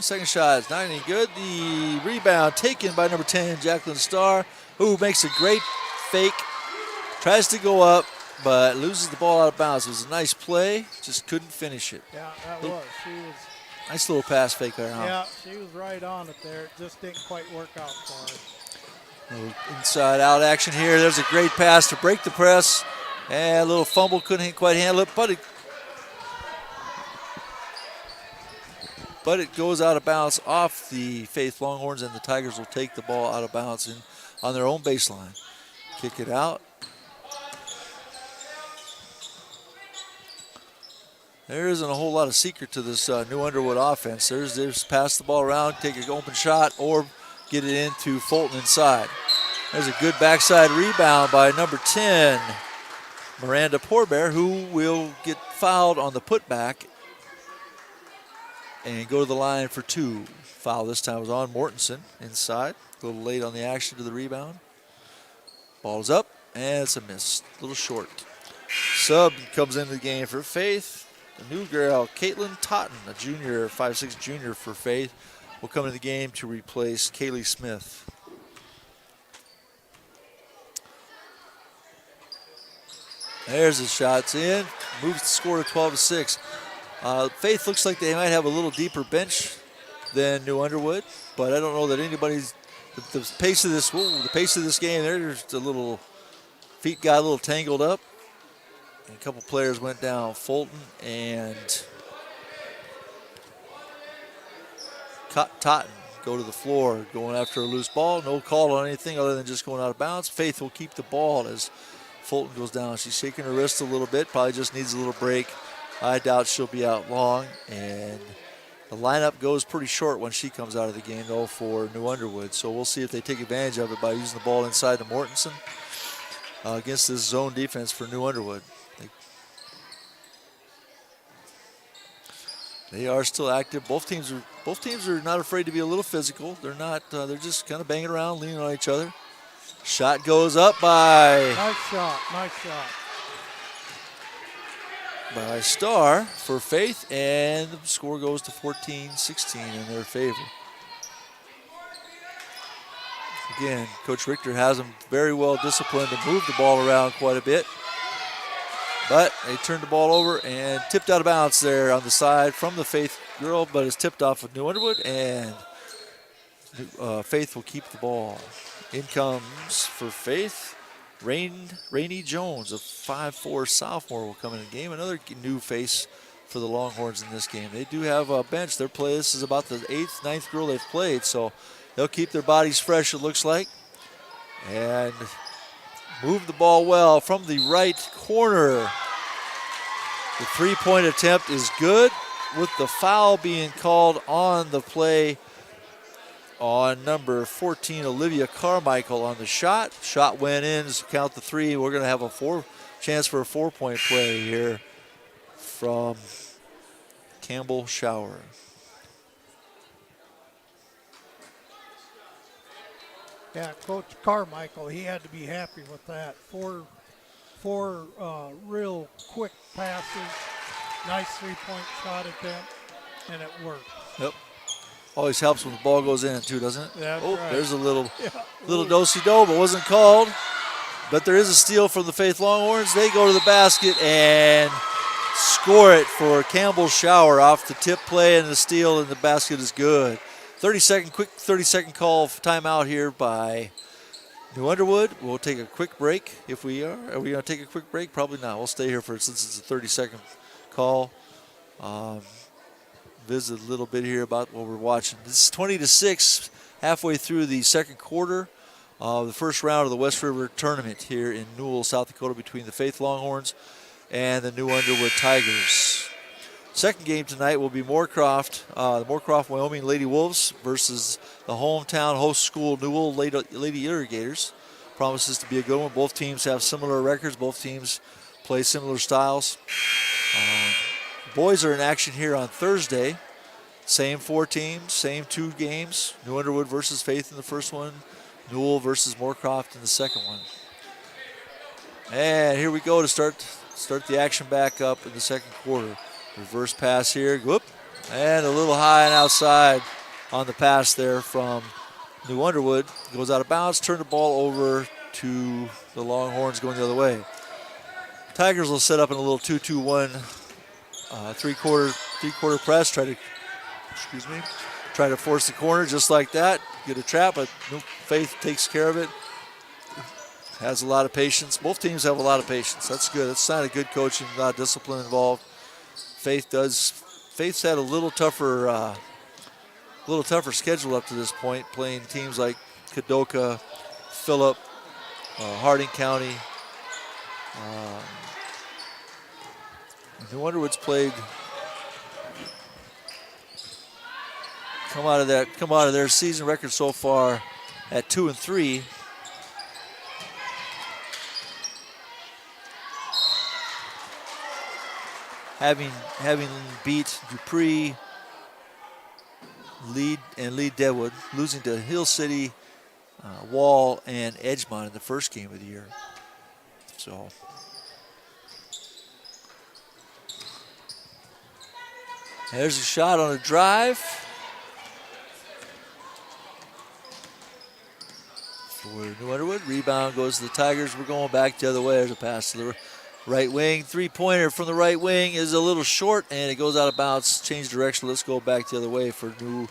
Second shot is not any good. The rebound taken by number 10, Jacqueline Starr, who makes a great fake, tries to go up, but loses the ball out of bounds. It was a nice play, just couldn't finish it. Yeah, that was. She was. Nice little pass fake there, huh? Yeah, she was right on it there. It just didn't quite work out for her. Little inside out action here. There's a great pass to break the press. And a little fumble, couldn't quite handle it, but it goes out of bounds off the Faith Longhorns, and the Tigers will take the ball out of bounds on their own baseline. Kick it out. There isn't a whole lot of secret to this New Underwood offense. There's pass the ball around, take an open shot, or get it into Fulton inside. There's a good backside rebound by number 10, Miranda Poorbear, who will get fouled on the putback and go to the line for 2. Foul this time was on Mortensen inside. A little late on the action to the rebound. Ball's up, and it's a miss. A little short. Sub comes into the game for Faith. The new girl, Caitlin Totten, a junior, 5'6" junior for Faith, will come into the game to replace Kaylee Smith. There's the shots in. Moves the score to 12-6. Faith looks like they might have a little deeper bench than New Underwood, but I don't know that anybody's the pace of this game. There's a little feet got a little tangled up, and a couple players went down. Fulton and Totten go to the floor, going after a loose ball. No call on anything other than just going out of bounds. Faith will keep the ball as Fulton goes down. She's shaking her wrist a little bit, probably just needs a little break. I doubt she'll be out long, and the lineup goes pretty short when she comes out of the game, though, for New Underwood. So we'll see if they take advantage of it by using the ball inside to Mortensen against this zone defense for New Underwood. They are still active. Both teams are not afraid to be a little physical. They're not. They're just kind of banging around, leaning on each other. Shot goes up by. Nice shot. By Starr for Faith, and the score goes to 14-16 in their favor. Again, Coach Richter has them very well disciplined to move the ball around quite a bit. But they turned the ball over and tipped out of bounds there on the side from the Faith girl, but it's tipped off with New Underwood, and Faith will keep the ball. In comes for Faith, Rainey Jones, a 5'4" sophomore, will come in the game. Another new face for the Longhorns in this game. They do have a bench. This is about the 8th, 9th girl they've played, so they'll keep their bodies fresh, it looks like. And move the ball well from the right corner. The three-point attempt is good, with the foul being called on the play on number 14, Olivia Carmichael, on the shot. Shot went in, so count the 3. We're going to have a chance for a 4-point play here from Campbell Shower. Yeah, Coach Carmichael, he had to be happy with that. Four real quick passes, nice three-point shot attempt, and it worked. Yep. Always helps when the ball goes in, too, doesn't it? That's right. There's a little do-si-do, but wasn't called. But there is a steal from the Faith Longhorns. They go to the basket and score it for Campbell Shower off the tip play, and the steal, and the basket is good. 30-second call timeout here by New Underwood. We'll take a quick break if we are. Are we going to take a quick break? Probably not. We'll stay here since it's a 30-second call. Visit a little bit here about what we're watching. This is 20-6, halfway through the second quarter of the first round of the West River Tournament here in Newell, South Dakota, between the Faith Longhorns and the New Underwood Tigers. Second game tonight will be the Moorcroft, Wyoming Lady Wolves versus the hometown host school Newell Lady Irrigators. Promises to be a good one. Both teams have similar records. Both teams play similar styles. Boys are in action here on Thursday. Same 4 teams, same 2 games. New Underwood versus Faith in the first one. Newell versus Moorcroft in the second one. And here we go to start the action back up in the second quarter. Reverse pass here. Whoop. And a little high and outside on the pass there from New Underwood. Goes out of bounds. Turn the ball over to the Longhorns going the other way. Tigers will set up in a little 2-2-1 three-quarter press. Try to force the corner just like that. Get a trap, but Faith takes care of it. Has a lot of patience. Both teams have a lot of patience. That's good. That's a sign of good coaching, a lot of discipline involved. Faith's had a little tougher schedule up to this point, playing teams like Kadoka, Phillip, Harding County. New Underwood's played. Come out of their season record so far at 2-3. Having beat Dupree, lead Deadwood, losing to Hill City, Wall, and Edgemont in the first game of the year. So there's a shot on a drive for New Underwood. Rebound goes to the Tigers. We're going back the other way. There's a pass to the right wing. Three-pointer from the right wing is a little short, and it goes out of bounds. Change direction. Let's go back the other way for New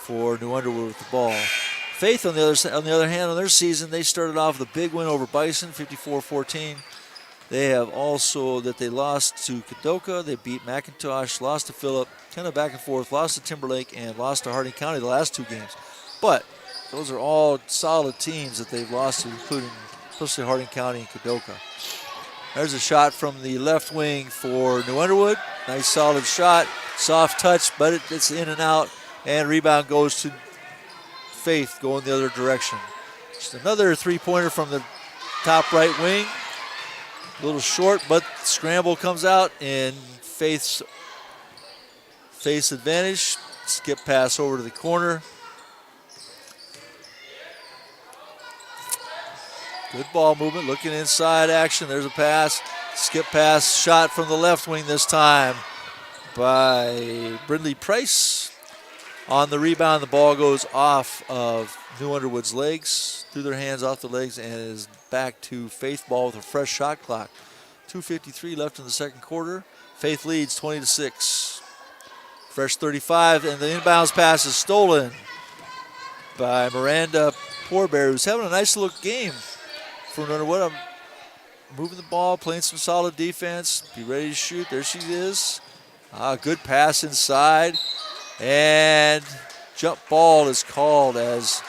Underwood with the ball. Faith, on the other hand, on their season, they started off with a big win over Bison, 54-14. They have also that they lost to Kadoka, they beat McIntosh, lost to Phillip, kind of back and forth, lost to Timberlake, and lost to Harding County the last 2 games. But those are all solid teams that they've lost to, including especially Harding County and Kadoka. There's a shot from the left wing for New Underwood. Nice solid shot, soft touch, but it's in and out, and rebound goes to Faith going the other direction. Just another three-pointer from the top right wing. A little short, but scramble comes out in Faith's advantage. Skip pass over to the corner. Good ball movement, looking inside action. There's a pass. Skip pass, shot from the left wing this time by Brindley Price. On the rebound, the ball goes off of New Underwood's legs, through their hands off the legs, and is back to Faith ball with a fresh shot clock. 2:53 left in the second quarter. Faith leads 20-6. Fresh 35, and the inbounds pass is stolen by Miranda Poorbear, who's having a nice little game for New Underwood. I'm moving the ball, playing some solid defense. Be ready to shoot. There she is. Good pass inside. And jump ball is called as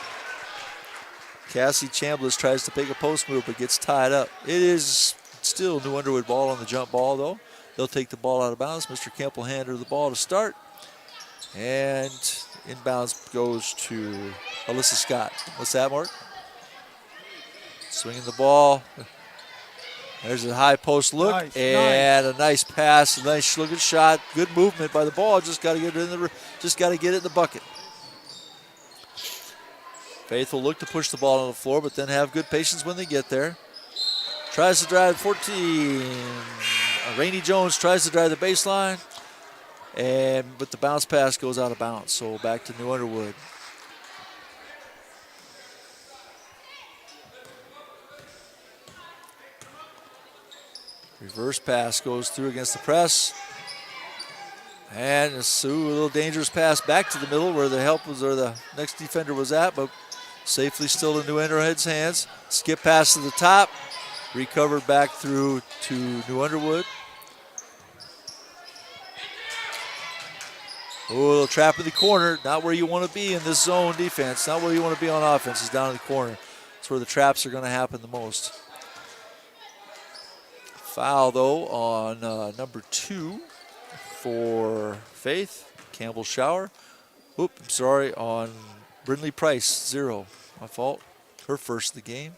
Cassie Chambliss tries to make a post move but gets tied up. It is still New Underwood ball on the jump ball, though. They'll take the ball out of bounds. Mr. Kemp will hand her the ball to start. And inbounds goes to Alyssa Scott. What's that, Mark? Swinging the ball. There's a high post look, nice. A nice pass, a nice looking shot. Good movement by the ball. Just got to get it in the bucket. Faith will look to push the ball on the floor, but then have good patience when they get there. Tries to drive 14. Rainey Jones tries to drive the baseline, but the bounce pass goes out of bounds. So back to New Underwood. Reverse pass goes through against the press. And Sue, a little dangerous pass back to the middle where the help was, or the next defender was at, but safely still in New Underwood's hands. Skip pass to the top. Recovered back through to New Underwood. Oh, a little trap in the corner. Not where you want to be in this zone defense. Not where you want to be on offense. Is down in the corner. That's where the traps are going to happen the most. Foul, though, on number 2 for Faith. Campbell Shower. On Brindley Price, 0. My fault. Her first of the game.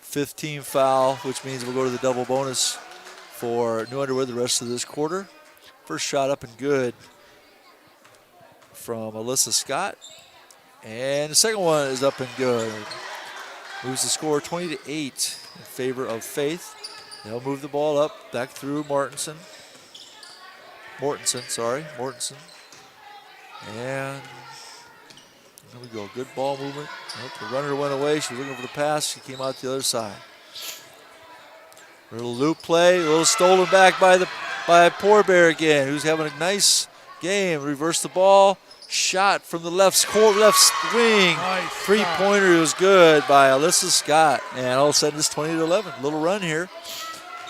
5th team foul, which means we'll go to the double bonus for New Underwood the rest of this quarter. First shot up and good from Alyssa Scott. And the second one is up and good. Moves the score 20-8 in favor of Faith. They'll move the ball up, back through Mortensen. And there we go, good ball movement. The runner went away, she was looking for the pass, she came out the other side. Little loop play, a little stolen back by Poorbear again, who's having a nice game. Reverse the ball, shot from the left wing. Nice. Three-pointer was good by Alyssa Scott. And all of a sudden it's 20-11. Little run here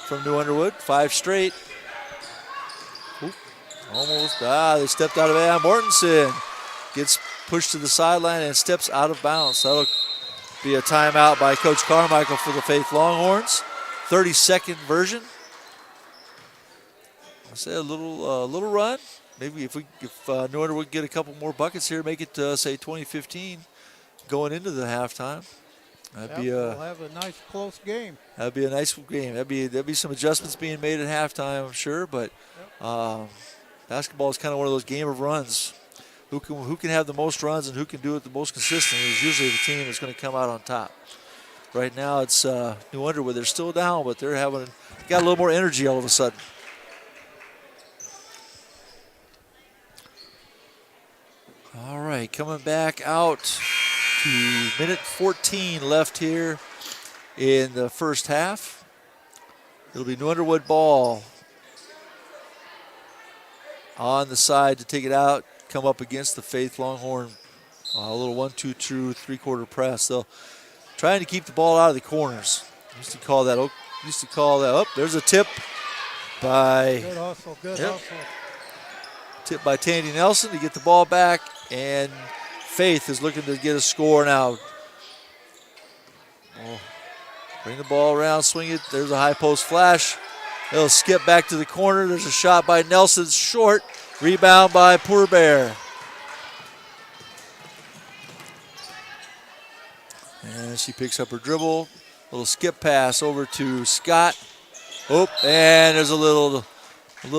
from New Underwood, 5 straight. Almost, they stepped out of it. Mortensen gets pushed to the sideline and steps out of bounds. That'll be a timeout by Coach Carmichael for the Faith Longhorns. 30-second version. I said a little run. Maybe if New Underwood get a couple more buckets here, make it say 20-15 going into the halftime. We'll have a nice close game. That'd be a nice game. There'd be some adjustments being made at halftime, I'm sure, but basketball is kind of one of those game of runs. who can have the most runs and who can do it the most consistently is usually the team that's going to come out on top. Right now it's New Underwood. They're still down, but they're got a little more energy all of a sudden. All right, coming back out to minute 14 left here in the first half. It'll be New Underwood ball on the side to take it out, come up against the Faith Longhorn. A little 1-2-2 three-quarter press. They'll trying to keep the ball out of the corners. Used to call that. Oh, there's a tip by. Good hustle. Good hustle. Tip by Tandy Nelson to get the ball back, and Faith is looking to get a score now. Oh, bring the ball around, swing it. There's a high post flash. They'll skip back to the corner. There's a shot by Nelson, short. Rebound by Poor Bear. And she picks up her dribble. Little skip pass over to Scott. Oh, and there's a little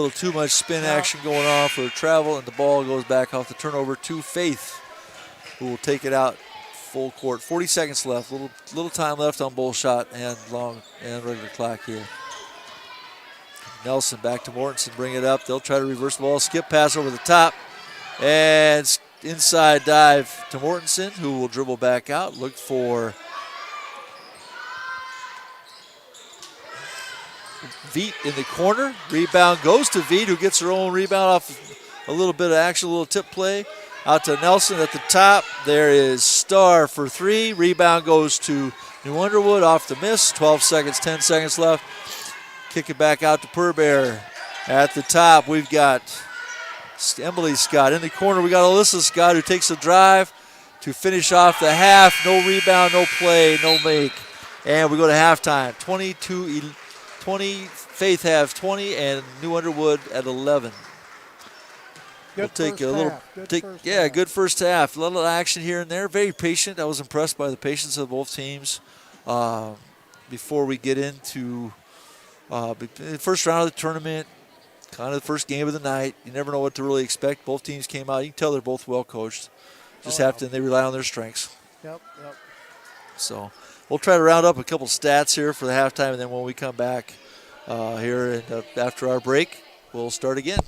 too much spin action going on for travel, and the ball goes back off the turnover to Faith, who will take it out full court. 40 seconds left. Little time left on both shot and long and regular clock here. Nelson back to Mortensen, bring it up. They'll try to reverse the ball. Skip pass over the top. And inside dive to Mortensen, who will dribble back out. Look for Veet in the corner. Rebound goes to Veet, who gets her own rebound off a little bit of action, a little tip play. Out to Nelson at the top. There is Starr for three. Rebound goes to New Underwood off the miss. 12 seconds, 10 seconds left. Kick it back out to Purbear. At the top, we've got Emily Scott. In the corner, we got Alyssa Scott, who takes a drive to finish off the half. No rebound, no play, no make. And we go to halftime. 20, Faith has 20, and New Underwood at 11. Good first half. A little action here and there. Very patient. I was impressed by the patience of both teams. Before we get into the first round of the tournament, kind of the first game of the night, you never know what to really expect. Both teams came out. You can tell they're both well coached. They rely on their strengths. Yep. So we'll try to round up a couple stats here for the halftime, and then when we come back here and after our break, we'll start again.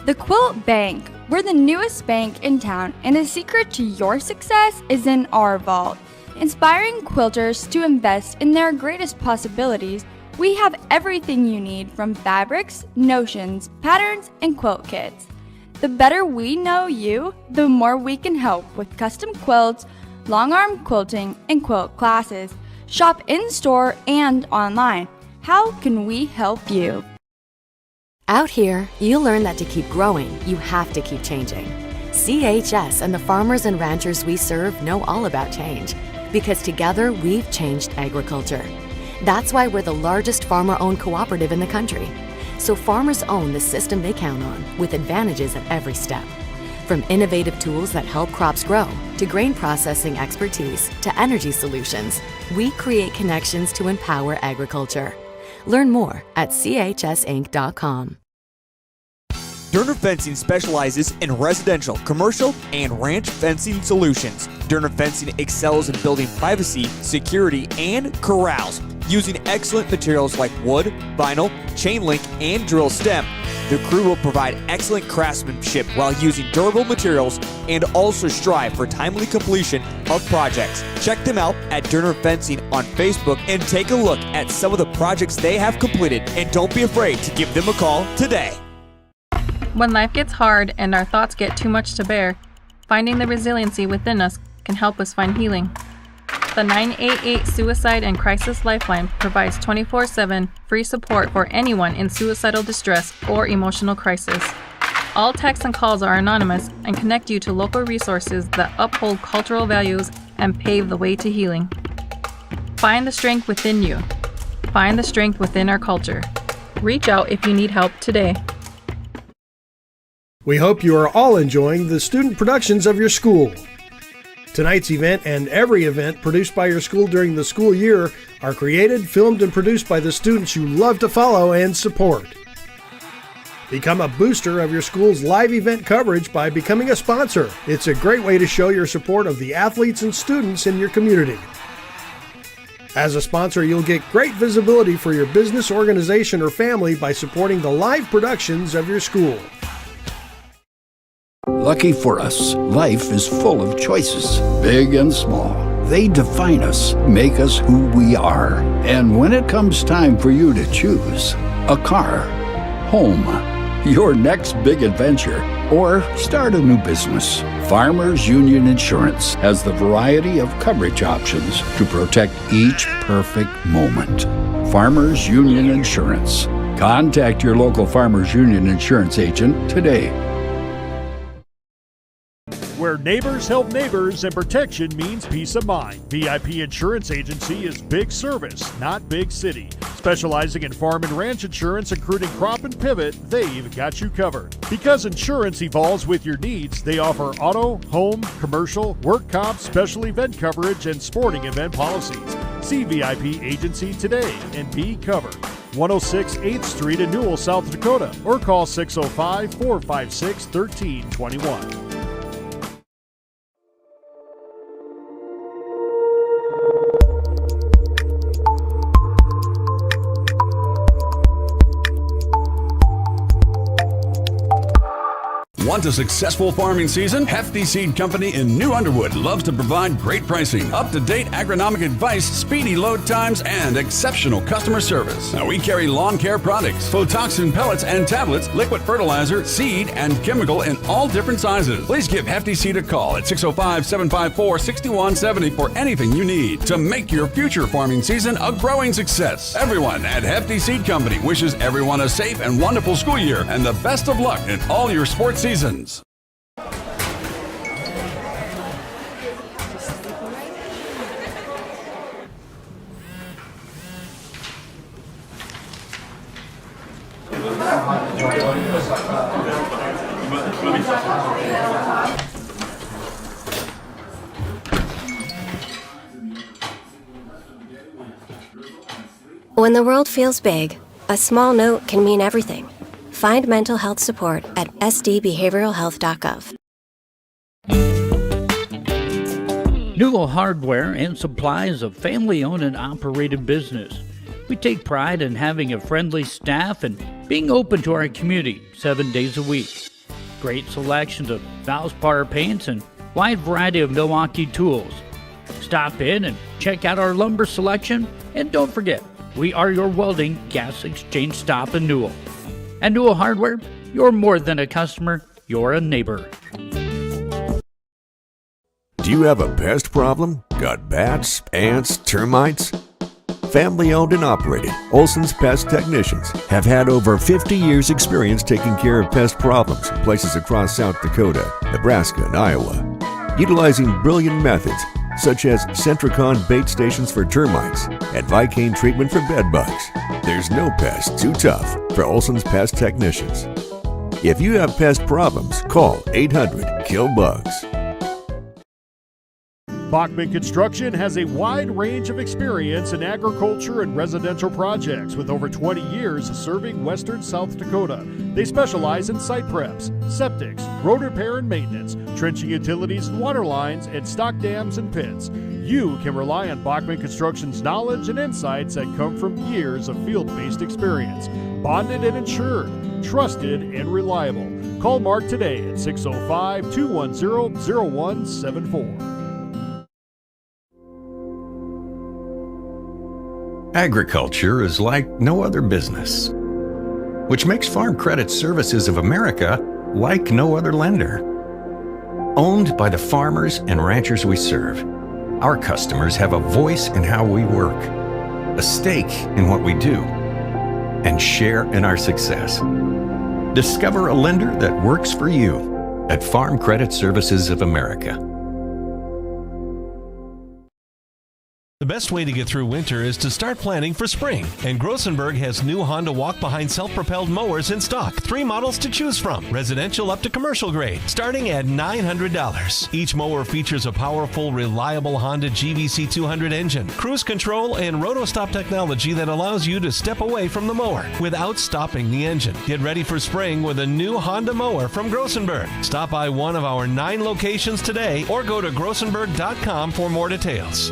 The Quilt Bank. We're the newest bank in town, and the secret to your success is in our vault. Inspiring quilters to invest in their greatest possibilities, we have everything you need from fabrics, notions, patterns, and quilt kits. The better we know you, the more we can help with custom quilts, long arm quilting, and quilt classes. Shop in-store and online. How can we help you? Out here, you learn that to keep growing, you have to keep changing. CHS and the farmers and ranchers we serve know all about change, because together we've changed agriculture. That's why we're the largest farmer-owned cooperative in the country. So farmers own the system they count on, with advantages at every step. From innovative tools that help crops grow, to grain processing expertise, to energy solutions, we create connections to empower agriculture. Learn more at chsinc.com. Durner Fencing specializes in residential, commercial, and ranch fencing solutions. Durner Fencing excels in building privacy, security, and corrals using excellent materials like wood, vinyl, chain link, and drill stem. The crew will provide excellent craftsmanship while using durable materials and also strive for timely completion of projects. Check them out at Durner Fencing on Facebook and take a look at some of the projects they have completed, and don't be afraid to give them a call today. When life gets hard and our thoughts get too much to bear, finding the resiliency within us can help us find healing. The 988 Suicide and Crisis Lifeline provides 24/7 free support for anyone in suicidal distress or emotional crisis. All texts and calls are anonymous and connect you to local resources that uphold cultural values and pave the way to healing. Find the strength within you. Find the strength within our culture. Reach out if you need help today. We hope you are all enjoying the student productions of your school. Tonight's event and every event produced by your school during the school year are created, filmed, and produced by the students you love to follow and support. Become a booster of your school's live event coverage by becoming a sponsor. It's a great way to show your support of the athletes and students in your community. As a sponsor, you'll get great visibility for your business, organization, or family by supporting the live productions of your school. Lucky for us, life is full of choices, big and small. They define us, make us who we are. And when it comes time for you to choose a car, home, your next big adventure, or start a new business, Farmers Union Insurance has the variety of coverage options to protect each perfect moment. Farmers Union Insurance. Contact your local Farmers Union Insurance agent today. Where neighbors help neighbors and protection means peace of mind. VIP Insurance Agency is big service, not big city. Specializing in farm and ranch insurance, including crop and pivot, they've got you covered. Because insurance evolves with your needs, they offer auto, home, commercial, work comp, special event coverage, and sporting event policies. See VIP Agency today and be covered. 106 8th Street in Newell, South Dakota, or call 605-456-1321. Want a successful farming season? Hefty Seed Company in New Underwood loves to provide great pricing, up-to-date agronomic advice, speedy load times, and exceptional customer service. Now, we carry lawn care products, Photoxin pellets and tablets, liquid fertilizer, seed, and chemical in all different sizes. Please give Hefty Seed a call at 605-754-6170 for anything you need to make your future farming season a growing success. Everyone at Hefty Seed Company wishes everyone a safe and wonderful school year and the best of luck in all your sports seasons. When the world feels big, a small note can mean everything. Find mental health support at sdbehavioralhealth.gov. Newell Hardware and Supply is a family-owned and operated business. We take pride in having a friendly staff and being open to our community 7 days a week. Great selections of Valspar paints and wide variety of Milwaukee tools. Stop in and check out our lumber selection, and don't forget, we are your welding gas exchange stop in Newell. At Newell Hardware, you're more than a customer, you're a neighbor. Do you have a pest problem? Got bats, ants, termites? Family owned and operated, Olson's Pest Technicians have had over 50 years experience taking care of pest problems in places across South Dakota, Nebraska, and Iowa. Utilizing brilliant methods such as Centricon bait stations for termites and Vicane treatment for bed bugs, there's no pest too tough for Olson's Pest Technicians. If you have pest problems, call 800-KILL-BUGS. Bachman Construction has a wide range of experience in agriculture and residential projects with over 20 years serving western South Dakota. They specialize in site preps, septics, road repair and maintenance, trenching utilities and water lines, and stock dams and pits. You can rely on Bachman Construction's knowledge and insights that come from years of field-based experience. Bonded and insured, trusted and reliable. Call Mark today at 605-210-0174. Agriculture is like no other business, which makes Farm Credit Services of America like no other lender. Owned by the farmers and ranchers we serve, our customers have a voice in how we work, a stake in what we do, and share in our success. Discover a lender that works for you at Farm Credit Services of America. The best way to get through winter is to start planning for spring. And Grossenberg has new Honda walk-behind self-propelled mowers in stock. 3 models to choose from, residential up to commercial grade, starting at $900. Each mower features a powerful, reliable Honda GBC 200 engine, cruise control, and roto-stop technology that allows you to step away from the mower without stopping the engine. Get ready for spring with a new Honda mower from Grossenberg. Stop by one of our 9 locations today or go to grossenberg.com for more details.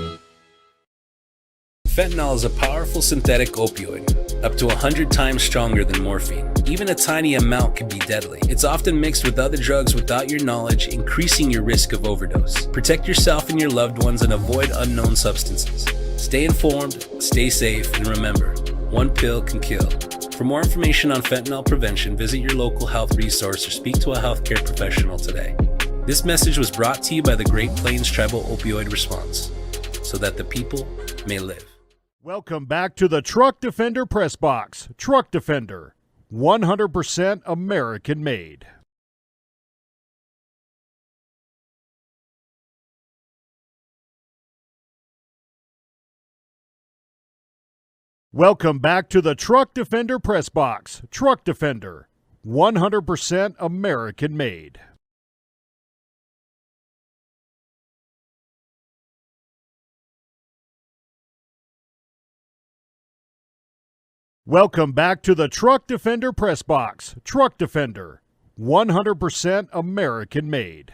Fentanyl is a powerful synthetic opioid, up to 100 times stronger than morphine. Even a tiny amount can be deadly. It's often mixed with other drugs without your knowledge, increasing your risk of overdose. Protect yourself and your loved ones and avoid unknown substances. Stay informed, stay safe, and remember, one pill can kill. For more information on fentanyl prevention, visit your local health resource or speak to a healthcare professional today. This message was brought to you by the Great Plains Tribal Opioid Response, so that the people may live. Welcome back to the Truck Defender Press Box. Truck Defender, 100% American made. Welcome back to the Truck Defender Press Box. Truck Defender, 100% American made. Welcome back to the Truck Defender Press Box. Truck Defender, 100% American made.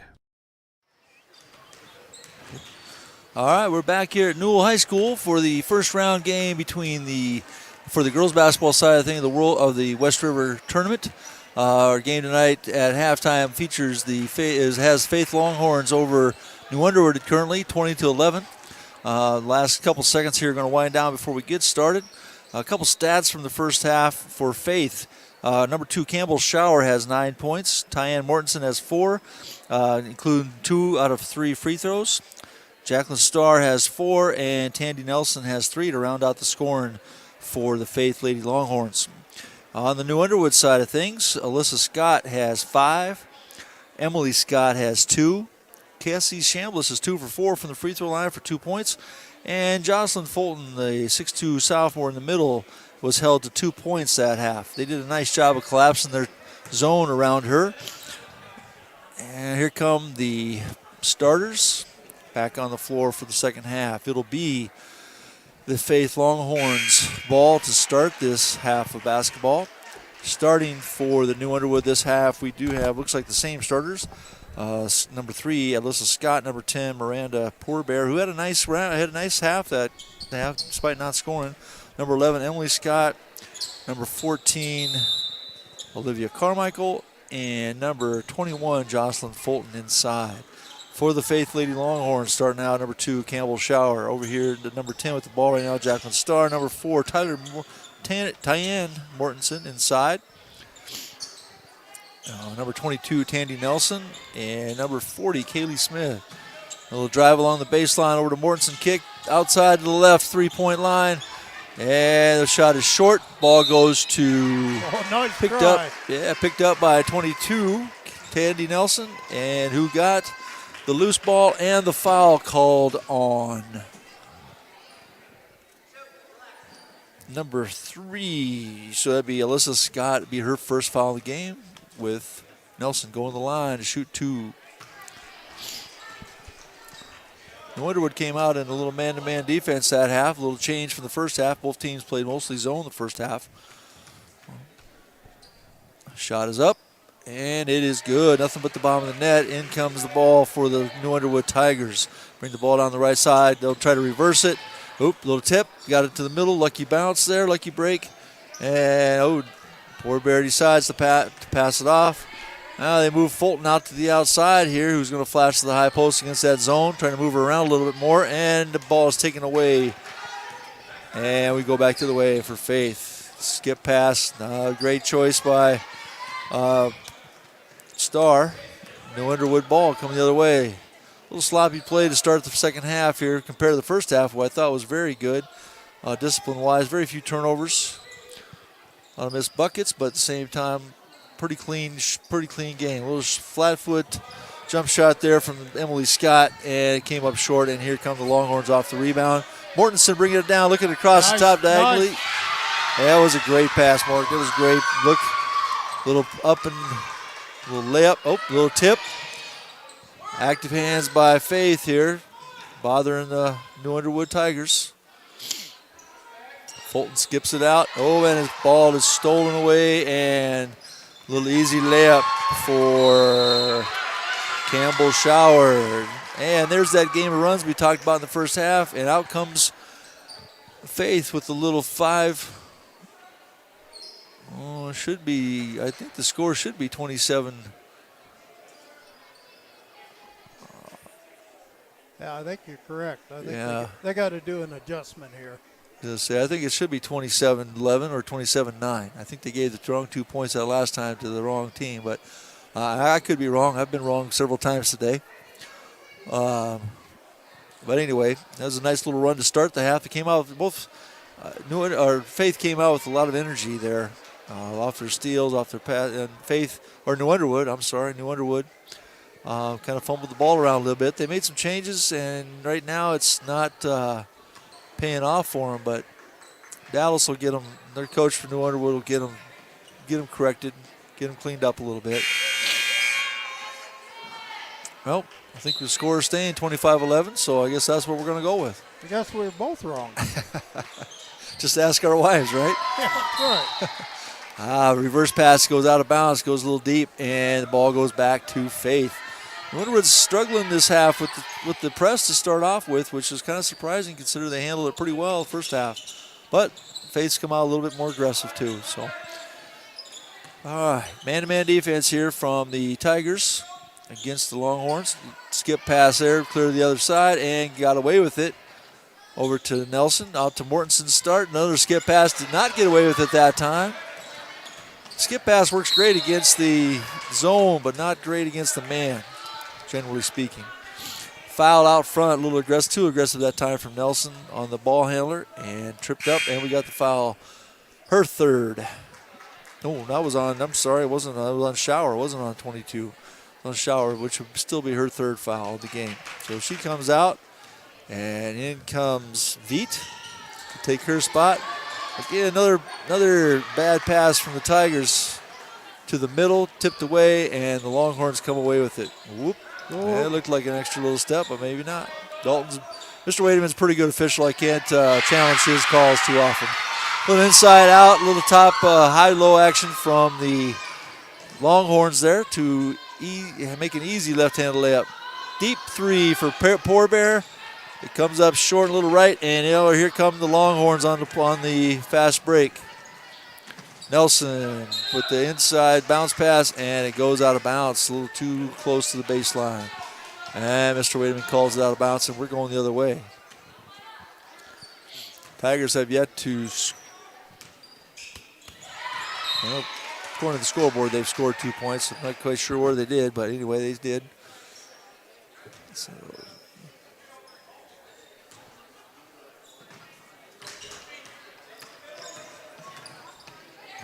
All right, we're back here at Newell High School for the first round game for the girls basketball side of the West River tournament. Our game tonight at halftime features has Faith Longhorns over New Underwood currently 20-11. Last couple seconds here are going to wind down before we get started. A couple stats from the first half for Faith. Number 2, Campbell Shower has 9 points. Tyann Mortensen has 4, including 2 out of 3 free throws. Jacqueline Starr has 4, and Tandy Nelson has 3 to round out the scoring for the Faith Lady Longhorns. On the New Underwood side of things, Alyssa Scott has 5. Emily Scott has 2. Cassie Chambliss is 2 for 4 from the free throw line for 2 points. And Jocelyn Fulton, the 6'2 sophomore in the middle, was held to 2 points that half. They did a nice job of collapsing their zone around her. And here come the starters back on the floor for the second half. It'll be the Faith Longhorns ball to start this half of basketball. Starting for the New Underwood this half, we do have, looks like the same starters. Number 3, Alyssa Scott. Number 10, Miranda Poorbear, who had a nice half despite not scoring. Number 11, Emily Scott. Number 14, Olivia Carmichael. And number 21, Jocelyn Fulton inside. For the Faith Lady Longhorns, starting out, number 2, Campbell Shower. Over here, the number 10 with the ball right now, Jacqueline Starr. Number 4, Tyann Mortensen inside. Number 22, Tandy Nelson, and number 40, Kaylee Smith. A little drive along the baseline over to Mortensen, kick outside to the left, 3-point line, and the shot is short. Ball goes to picked up by 22, Tandy Nelson, and who got the loose ball and the foul called on number 3. So that'd be Alyssa Scott. It'd be her first foul of the game, with Nelson going to the line to shoot 2. New Underwood came out in a little man-to-man defense that half, a little change from the first half. Both teams played mostly zone the first half. Shot is up, and it is good. Nothing but the bottom of the net. In comes the ball for the New Underwood Tigers. Bring the ball down the right side. They'll try to reverse it. Oop, little tip. Got it to the middle. Lucky bounce there, lucky break. And, Poor Bear decides to pass it off. Now they move Fulton out to the outside here, who's going to flash to the high post against that zone, trying to move her around a little bit more, and the ball is taken away. And we go back to the way for Faith. Skip pass. Great choice by Starr. New Underwood ball coming the other way. A little sloppy play to start the second half here compared to the first half, what I thought was very good. Discipline-wise, very few turnovers. A lot of missed buckets, but at the same time, pretty clean game. A little flat foot jump shot there from Emily Scott, and it came up short, and here come the Longhorns off the rebound. Mortensen bringing it down, looking across the top diagonally. Nice. That was a great pass, Mark. That was great. Look, little up and little layup. Oh, little tip. Active hands by Faith here, bothering the New Underwood Tigers. Fulton skips it out. Oh, and his ball is stolen away, and a little easy layup for Campbell Shower. And there's that game of runs we talked about in the first half, and out comes Faith with the little 5. Oh, it should be, I think the score should be 27. Yeah, I think you're correct. I think Yeah. they got to do an adjustment here. I think it should be 27-11 or 27-9. I think they gave the wrong 2 points that last time to the wrong team, but I could be wrong. I've been wrong several times today. But anyway, that was a nice little run to start the half. It came out with both Faith came out with a lot of energy there, off their steals, off their pass, and New Underwood kind of fumbled the ball around a little bit. They made some changes, and right now it's not paying off for them, but Dallas will get them. Their coach for New Underwood will get them corrected, get them cleaned up a little bit. Well, I think the score is staying 25-11, so I guess that's what we're going to go with. I guess we were both wrong. Just ask our wives, right? Yeah, right. Reverse pass goes out of bounds, goes a little deep, and the ball goes back to Faith. Underwood's struggling this half with the press to start off with, which is kind of surprising considering they handled it pretty well the first half. But Faith's come out a little bit more aggressive too. So, all right, man-to-man defense here from the Tigers against the Longhorns. Skip pass there, clear to the other side, and got away with it. Over to Nelson, out to Mortensen's start. Another skip pass, did not get away with it that time. Skip pass works great against the zone, but not great against the man, generally speaking. Foul out front, a little aggressive, too aggressive that time from Nelson on the ball handler, and tripped up, and we got the foul. Her third. Oh, that was on, I'm sorry, it wasn't, it was on Shower, it wasn't on 22. It was on Shower, which would still be her third foul of the game. So she comes out, and in comes Veet to take her spot. Again, another bad pass from the Tigers to the middle, tipped away, and the Longhorns come away with it. Whoop. Yeah, it looked like an extra little step, but maybe not. Mr. Wademan's a pretty good official. I can't challenge his calls too often. Little inside out, little top high-low action from the Longhorns there to make an easy left-handed layup. Deep three for Poor Bear. It comes up short, a little right, and here come the Longhorns on the fast break. Nelson with the inside bounce pass, and it goes out of bounds, a little too close to the baseline. And Mr. Wademan calls it out of bounds, and we're going the other way. Tigers have yet to, according to the scoreboard, they've scored 2 points. I'm not quite sure where they did, but anyway, they did. So,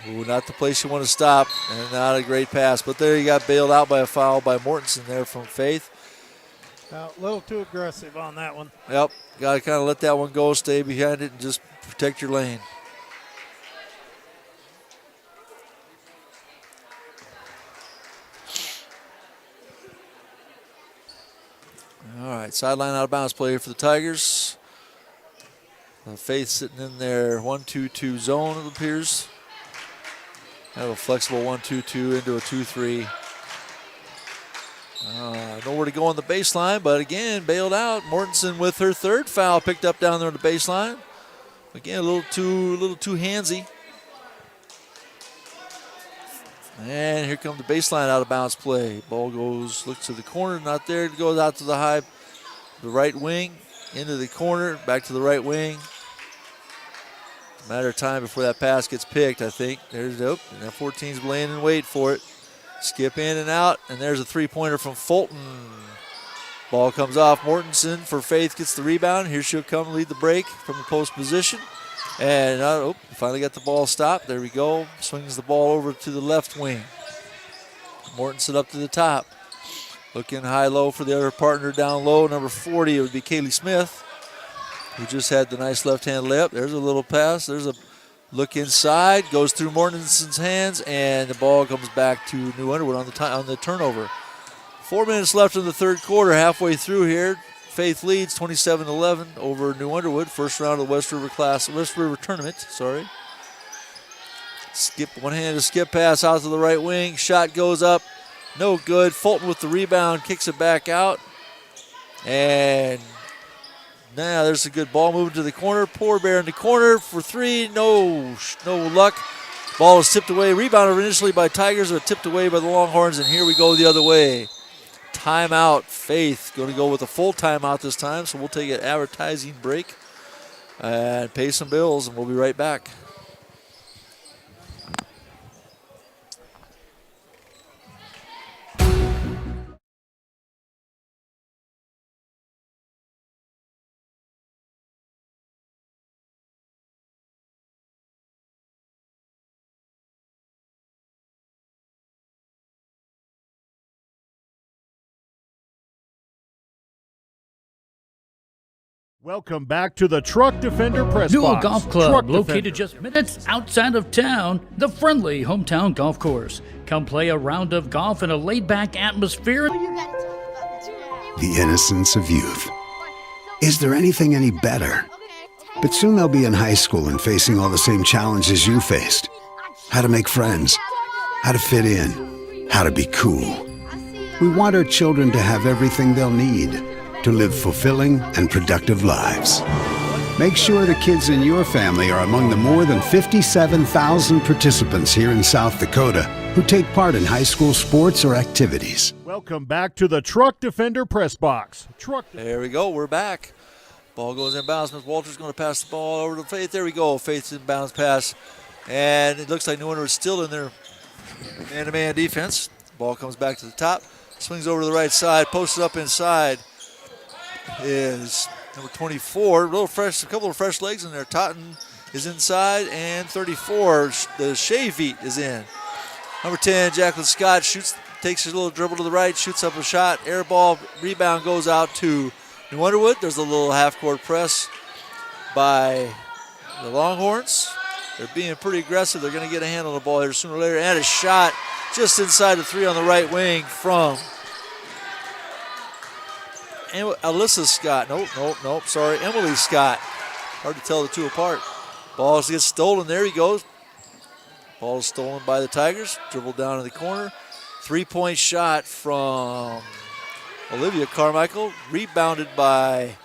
ooh, not the place you want to stop, and not a great pass. But there you got bailed out by a foul by Mortensen there from Faith. A little too aggressive on that one. Yep, got to kind of let that one go, stay behind it, and just protect your lane. All right, sideline out of bounds play here for the Tigers. Faith sitting in their 1-2-2 zone, it appears. Have a flexible 1-2-2 into a 2-3. Nowhere to go on the baseline, but again, bailed out. Mortensen with her third foul picked up down there on the baseline. Again, a little too handsy. And here comes the baseline out of bounds play. Ball looks to the corner, not there. It goes out to the right wing, into the corner, back to the right wing. Matter of time before that pass gets picked, I think. There's and that 14's laying in wait for it. Skip in and out, and there's a three-pointer from Fulton. Ball comes off. Mortensen for Faith gets the rebound. Here she'll come lead the break from the post position. And finally got the ball stopped. There we go. Swings the ball over to the left wing. Mortensen up to the top. Looking high-low for the other partner down low. Number 40, it would be Kaylee Smith. who just had the nice left-hand layup. There's a little pass. There's a look inside. Goes through Mortenson's hands, and the ball comes back to New Underwood on the turnover. 4 minutes left in the third quarter. Halfway through here, Faith leads 27-11 over New Underwood. First round of the West River tournament. Sorry. One-handed skip pass out to the right wing. Shot goes up. No good. Fulton with the rebound, kicks it back out. And now there's a good ball moving to the corner. Poor Bear in the corner for three. No luck. Ball is tipped away. Rebounded initially by Tigers, but tipped away by the Longhorns. And here we go the other way. Timeout. Faith going to go with a full timeout this time. So we'll take an advertising break and pay some bills, and we'll be right back. Welcome back to the Truck Defender Press Newell Box. Golf Club, Truck located Defender. just minutes outside of town, the friendly hometown golf course. Come play a round of golf in a laid-back atmosphere. The innocence of youth. Is there anything any better? But soon they'll be in high school and facing all the same challenges you faced. How to make friends, how to fit in, how to be cool. We want our children to have everything they'll need to live fulfilling and productive lives. Make sure the kids in your family are among the more than 57,000 participants here in South Dakota who take part in high school sports or activities. Welcome back to the Truck Defender Press Box. There we go. We're back. Ball goes in bounds. Smith Walters going to pass the ball over to Faith. There we go. Faith's in bounds pass. And it looks like New Underwood is still in their man-to-man defense. Ball comes back to the top. Swings over to the right side. Posted up inside is number 24. A couple of fresh legs in there. Totten is inside, and 34, the Shea Veet is in. Number 10, Jacqueline Scott takes a little dribble to the right, shoots up a shot, air ball, rebound goes out to New Underwood. There's a little half-court press by the Longhorns. They're being pretty aggressive. They're going to get a hand on the ball here sooner or later, and a shot just inside the three on the right wing from Alyssa Scott. Nope, sorry. Emily Scott. Hard to tell the two apart. Ball gets stolen. There he goes. Ball is stolen by the Tigers. Dribbled down in the corner. 3-point shot from Olivia Carmichael. Rebounded by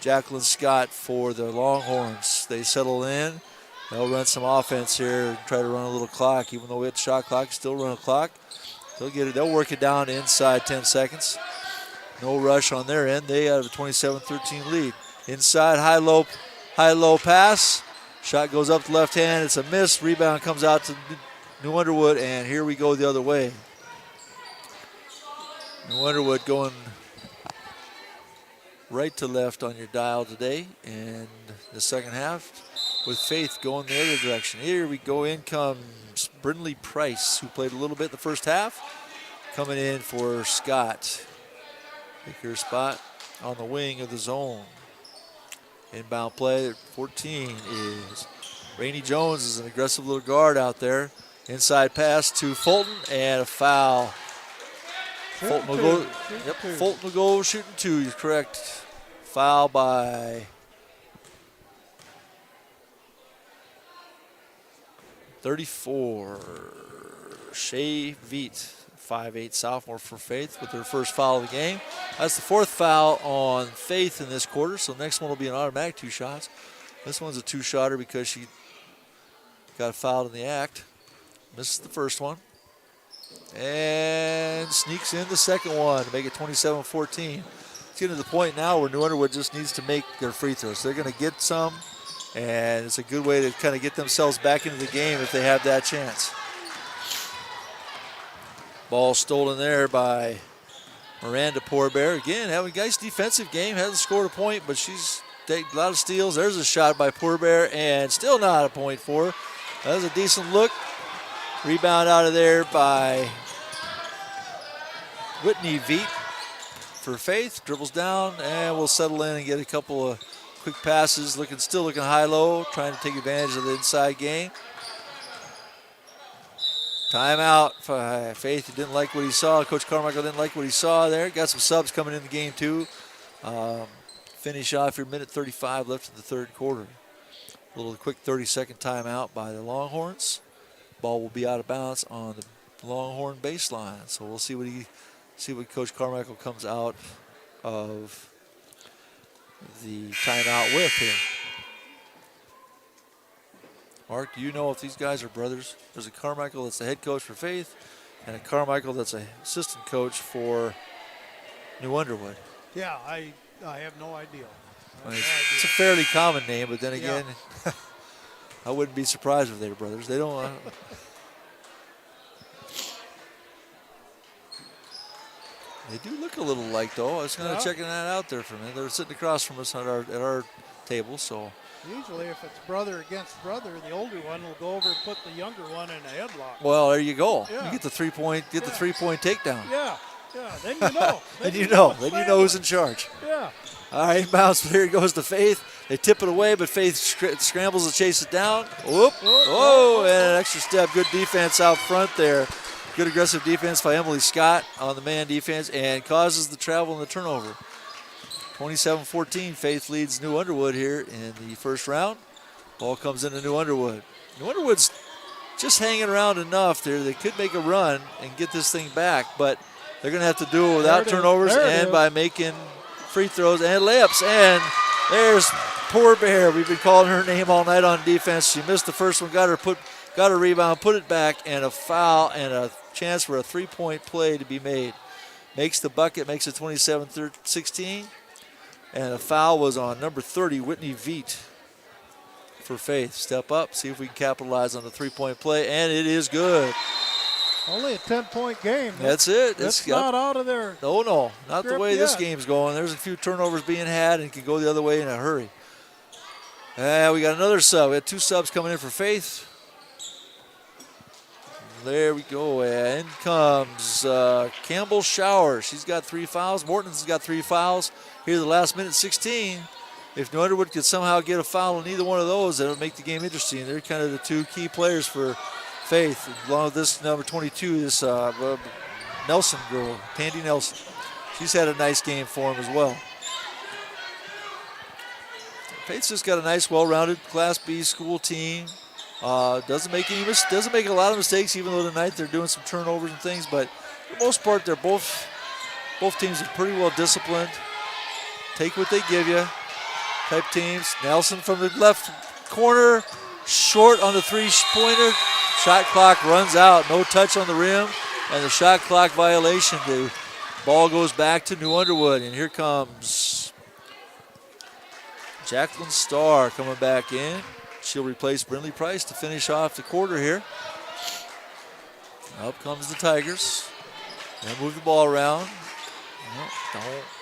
Jacqueline Scott for the Longhorns. They settle in. They'll run some offense here. Try to run a little clock. Even though we had shot clock, still run a clock. They'll get it. They'll work it down inside 10 seconds. No rush on their end. They have a 27-13 lead. Inside, high-low pass. Shot goes up the left hand. It's a miss. Rebound comes out to New Underwood, and here we go the other way. New Underwood going right to left on your dial today, and the second half with Faith going the other direction. Here we go. In comes Brindley Price, who played a little bit in the first half, coming in for Scott. Take her spot on the wing of the zone. Inbound play at 14 is Rainey Jones, is an aggressive little guard out there. Inside pass to Fulton, and a foul. Fulton will go shooting two. He's correct. Foul by 34. Shea Veet, 5'8" sophomore for Faith, with her first foul of the game. That's the fourth foul on Faith in this quarter, so next one will be an automatic 2 shots. This one's a 2-shotter because she got fouled in the act. Misses the first one. And sneaks in the second one to make it 27-14. It's getting to the point now where New Underwood just needs to make their free throws. They're going to get some, and it's a good way to kind of get themselves back into the game if they have that chance. Ball stolen there by Miranda Pourbear. Again, having a nice defensive game. Hasn't scored a point, but she's taken a lot of steals. There's a shot by Pourbear, and still not a point for her. That was a decent look. Rebound out of there by Whitney Veet for Faith. Dribbles down, and we'll settle in and get a couple of quick passes, still looking high-low, trying to take advantage of the inside game. Timeout. Faith didn't like what he saw. Coach Carmichael didn't like what he saw there. Got some subs coming in the game, too. Finish off your minute 35 left in the third quarter. A little quick 30-second timeout by the Longhorns. Ball will be out of bounds on the Longhorn baseline. So we'll see what Coach Carmichael comes out of the timeout with here. Mark, do you know if these guys are brothers? There's a Carmichael that's the head coach for Faith and a Carmichael that's an assistant coach for New Underwood. Yeah, I have no idea. It's a fairly common name, but then again, I wouldn't be surprised if they were brothers. They don't. They do look a little alike, though. I was kind of checking that out there for a minute. They were sitting across from us at our table, so. Usually if it's brother against brother, the older one will go over and put the younger one in a headlock. Well, there you go. Yeah. You get the three-point takedown. Yeah, then you know. Then you know who's in charge. Yeah. All right, inbounds. Here goes to Faith. They tip it away, but Faith scrambles to chase it down. Whoop. Oh, and an extra step. Good defense out front there. Good aggressive defense by Emily Scott on the man defense and causes the travel and the turnover. 27-14, Faith leads New Underwood here in the first round. Ball comes into New Underwood. New Underwood's just hanging around enough there. They could make a run and get this thing back, but they're going to have to do it without turnovers and by making free throws and layups. And there's poor Bear. We've been calling her name all night on defense. She missed the first one, got a rebound, put it back, and a foul and a chance for a three-point play to be made. Makes the bucket, makes it 27-16. And a foul was on number 30, Whitney Veet for Faith. Step up, see if we can capitalize on the three-point play, and it is good. Only a 10-point game. That's it. That's not out of there. No, not the way this game's going. There's a few turnovers being had and can go the other way in a hurry. And we got another sub. We had two subs coming in for Faith. There we go, and in comes Campbell Shower. She's got 3 fouls. Morton's got 3 fouls. Here the last minute, 16. If New Underwood could somehow get a foul on either one of those, that would make the game interesting. They're kind of the two key players for Faith, along with this number 22, this Nelson girl, Tandy Nelson. She's had a nice game for him as well. Faith's just got a nice, well-rounded Class B school team. Doesn't make a lot of mistakes, even though tonight they're doing some turnovers and things. But for the most part, they're both teams are pretty well disciplined. Take what they give you type teams. Nelson from the left corner, short on the three-pointer. Shot clock runs out. No touch on the rim, and the shot clock violation. The ball goes back to New Underwood, and here comes Jacqueline Starr coming back in. She'll replace Brindley Price to finish off the quarter here. Up comes the Tigers. They move the ball around.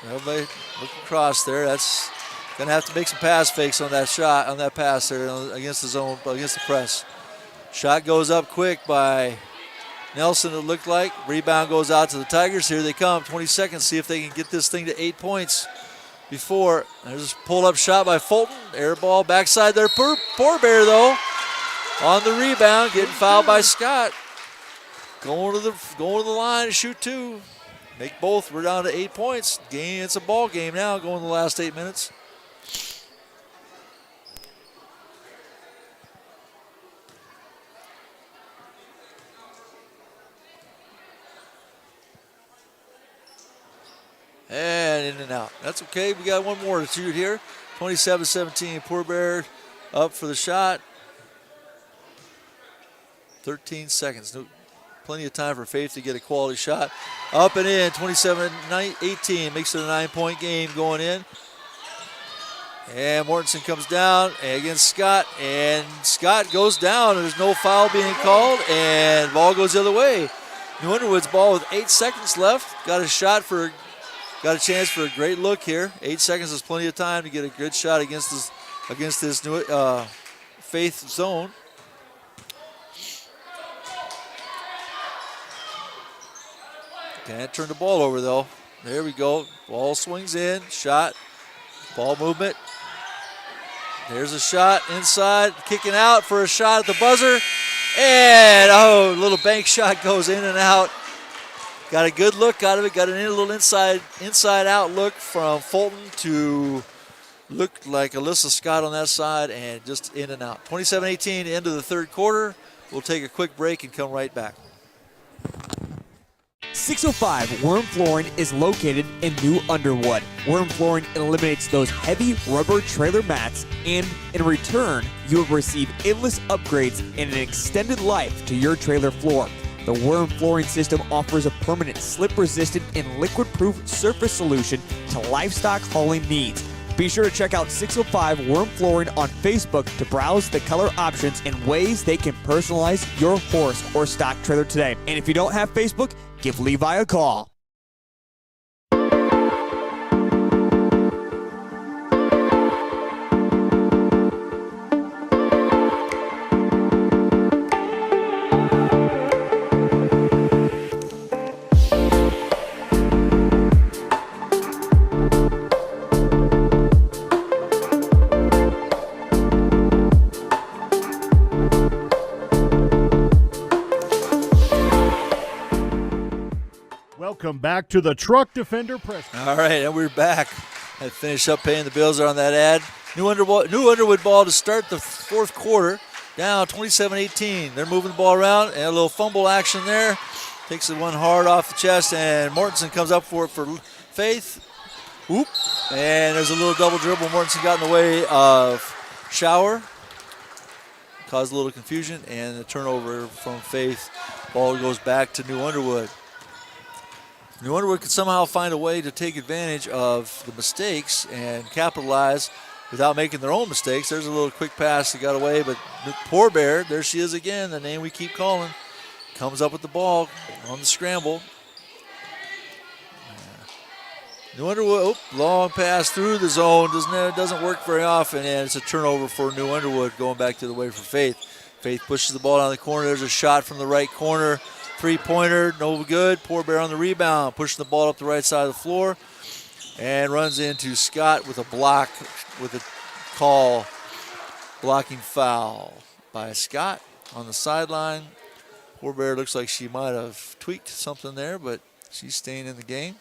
Everybody look across there. That's going to have to make some pass fakes on that shot, on that pass there against the zone, against the press. Shot goes up quick by Nelson, it looked like. Rebound goes out to the Tigers. Here they come. 20 seconds. See if they can get this thing to 8 points. Before, there's a pull-up shot by Fulton. Air ball backside there. Poor Bear, though, on the rebound, getting fouled by Scott. Going to the line to shoot 2. Make both. We're down to 8 points. It's a ball game now, going the last 8 minutes. And in and out. That's okay. We got one more to shoot here. 27-17. Poor Bear up for the shot. 13 seconds. Plenty of time for Faith to get a quality shot. Up and in. 27-18. Makes it a 9-point game going in. And Mortensen comes down against Scott. And Scott goes down. There's no foul being called. And ball goes the other way. New Underwood's ball with 8 seconds left. Got a chance for a great look here. 8 seconds is plenty of time to get a good shot against this new Faith zone. Can't turn the ball over though. There we go. Ball swings in. Shot. Ball movement. There's a shot inside, kicking out for a shot at the buzzer. And, a little bank shot goes in and out. Got a good look out of it. Got a little inside out look from Fulton to look like Alyssa Scott on that side, and just in and out. 27-18, end of the third quarter. We'll take a quick break and come right back. 605 Worm Flooring is located in New Underwood. Worm Flooring eliminates those heavy rubber trailer mats, and in return, you will receive endless upgrades and an extended life to your trailer floor. The Worm Flooring system offers a permanent slip-resistant and liquid-proof surface solution to livestock hauling needs. Be sure to check out 605 Worm Flooring on Facebook to browse the color options and ways they can personalize your horse or stock trailer today. And if you don't have Facebook, give Levi a call. Welcome back to the Truck Defender Press. All right, and we're back. I finished up paying the bills on that ad. New Underwood ball to start the fourth quarter. Down 27-18. They're moving the ball around, and a little fumble action there. Takes the one hard off the chest, and Mortensen comes up for it for Faith. Whoop. And there's a little double dribble. Mortensen got in the way of Shower. Caused a little confusion, and the turnover from Faith. Ball goes back to New Underwood. New Underwood could somehow find a way to take advantage of the mistakes and capitalize without making their own mistakes. There's a little quick pass that got away, but Poor Bear, there she is again, the name we keep calling, comes up with the ball on the scramble. New Underwood, long pass through the zone, doesn't work very often, and it's a turnover for New Underwood going back to the way for Faith. Faith pushes the ball down the corner. There's a shot from the right corner. Three-pointer, no good. Poor Bear on the rebound, pushing the ball up the right side of the floor, and runs into Scott with a block, with a call, blocking foul by Scott on the sideline. Poor Bear looks like she might have tweaked something there, but she's staying in the game.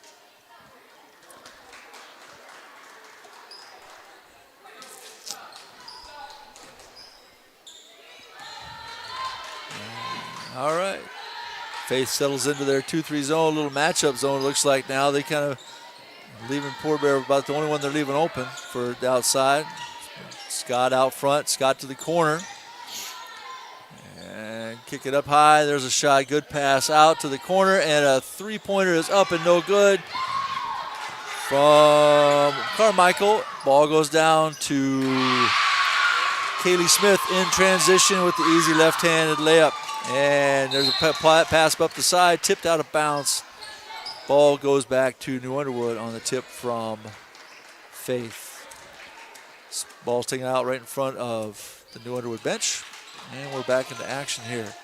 All right. Faith settles into their 2-3 zone, little matchup zone, it looks like now. They kind of leaving Poor Bear about the only one they're leaving open for the outside. Scott out front, Scott to the corner. And kick it up high. There's a shot, good pass out to the corner, and a three-pointer is up and no good from Carmichael. Ball goes down to Kaylee Smith in transition with the easy left-handed layup. And there's a pass up the side, tipped out of bounds. Ball goes back to New Underwood on the tip from Faith. Ball's taken out right in front of the New Underwood bench. And we're back into action here.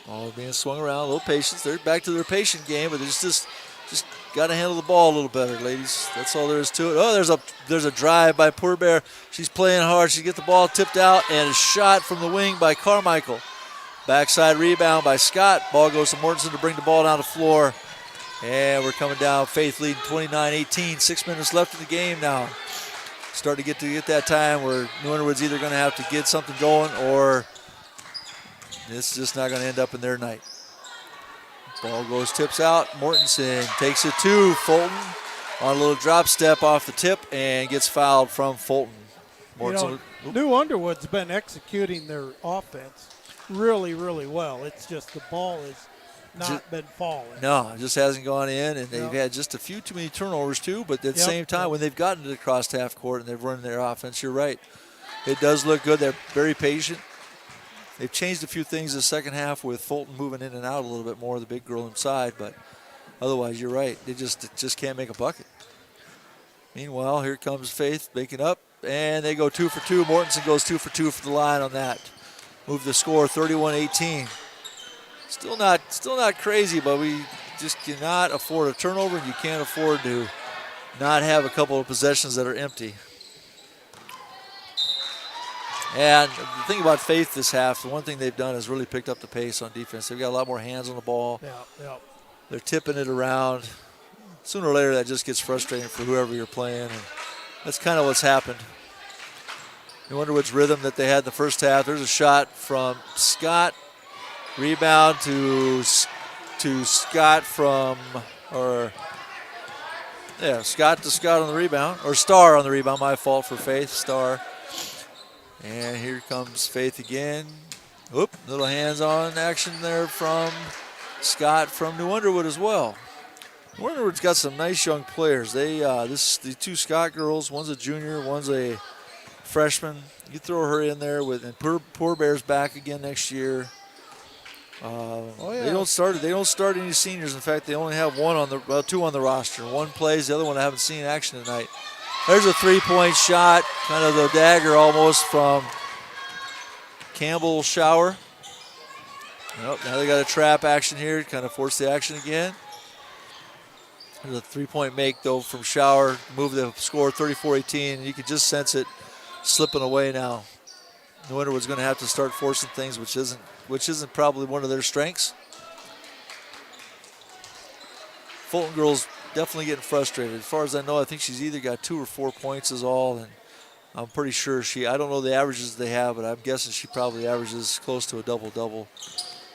Ball being swung around, a little patience. They're back to their patient game, but it's just got to handle the ball a little better, ladies. That's all there is to it. Oh, there's a drive by Poor Bear. She's playing hard. She gets the ball tipped out, and a shot from the wing by Carmichael. Backside rebound by Scott. Ball goes to Mortensen to bring the ball down the floor. And we're coming down. Faith leading 29-18. 6 minutes left in the game now. Starting to get that time where New Underwood's either going to have to get something going or it's just not going to end up in their night. Ball tips out. Mortensen takes it to Fulton on a little drop step off the tip and gets fouled from Fulton. Mortensen, New Underwood's been executing their offense really, really well. It's just the ball has not been falling. No, it just hasn't gone in, and they've had just a few too many turnovers too, but at the same time, when they've gotten to the cross half court and they've run their offense, you're right. It does look good. They're very patient. They've changed a few things in the second half with Fulton moving in and out a little bit more, the big girl inside, but otherwise, you're right. They just can't make a bucket. Meanwhile, here comes Faith making up, and they go 2 for 2. Mortensen goes 2 for 2 for the line on that. Move the score 31-18. Still not crazy, but we just cannot afford a turnover, and you can't afford to not have a couple of possessions that are empty. And the thing about Faith this half, the one thing they've done is really picked up the pace on defense. They've got a lot more hands on the ball. Yeah. They're tipping it around. Sooner or later, that just gets frustrating for whoever you're playing. And that's kind of what's happened. New Underwood's rhythm that they had in the first half. There's a shot from Scott. Rebound to Scott Scott to Scott on the rebound. Or Starr on the rebound. My fault for Faith. Starr. And here comes Faith again. Oop, little hands-on action there from Scott from New Underwood as well. New Underwood's got some nice young players. The two Scott girls, one's a junior, one's a freshman. You throw her in there and Poor Bear's back again next year. They don't start any seniors. In fact, they only have two on the roster. One plays, the other one I haven't seen action tonight. There's a three-point shot, kind of the dagger almost from Campbell Shower. Nope, now they got a trap action here, kind of force the action again. There's a three-point make, though, from Shower. Move the score 34-18, and you can just sense it slipping away now. New Underwood's going to have to start forcing things, which isn't probably one of their strengths. Fulton girls definitely getting frustrated. As far as I know, I think she's either got 2 or 4 points is all, and I'm pretty sure I don't know the averages they have, but I'm guessing she probably averages close to a double-double.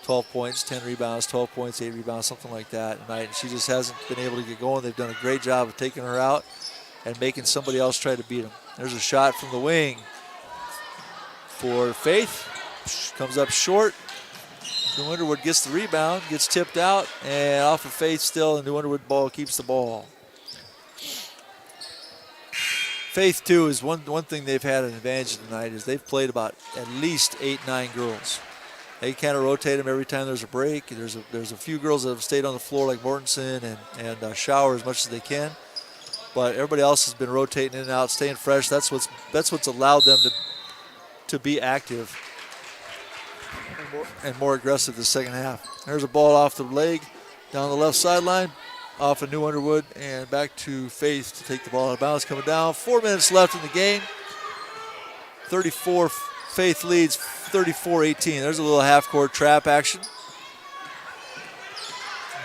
12 points, 10 rebounds, 12 points, 8 rebounds, something like that tonight. And she just hasn't been able to get going. They've done a great job of taking her out and making somebody else try to beat them. There's a shot from the wing for Faith. Comes up short. New Underwood gets the rebound, gets tipped out, and off of Faith still, and New Underwood ball keeps the ball. Faith, too, is one thing they've had an advantage tonight is they've played about at least 8-9 girls. They kind of rotate them every time there's a break. There's a few girls that have stayed on the floor like Mortensen and Shower as much as they can. But everybody else has been rotating in and out, staying fresh. That's what's allowed them to be active and more aggressive the second half. There's a ball off the leg down the left sideline, off of New Underwood, and back to Faith to take the ball out of bounds. Coming down, 4 minutes left in the game. 34, Faith leads 34-18. There's a little half-court trap action.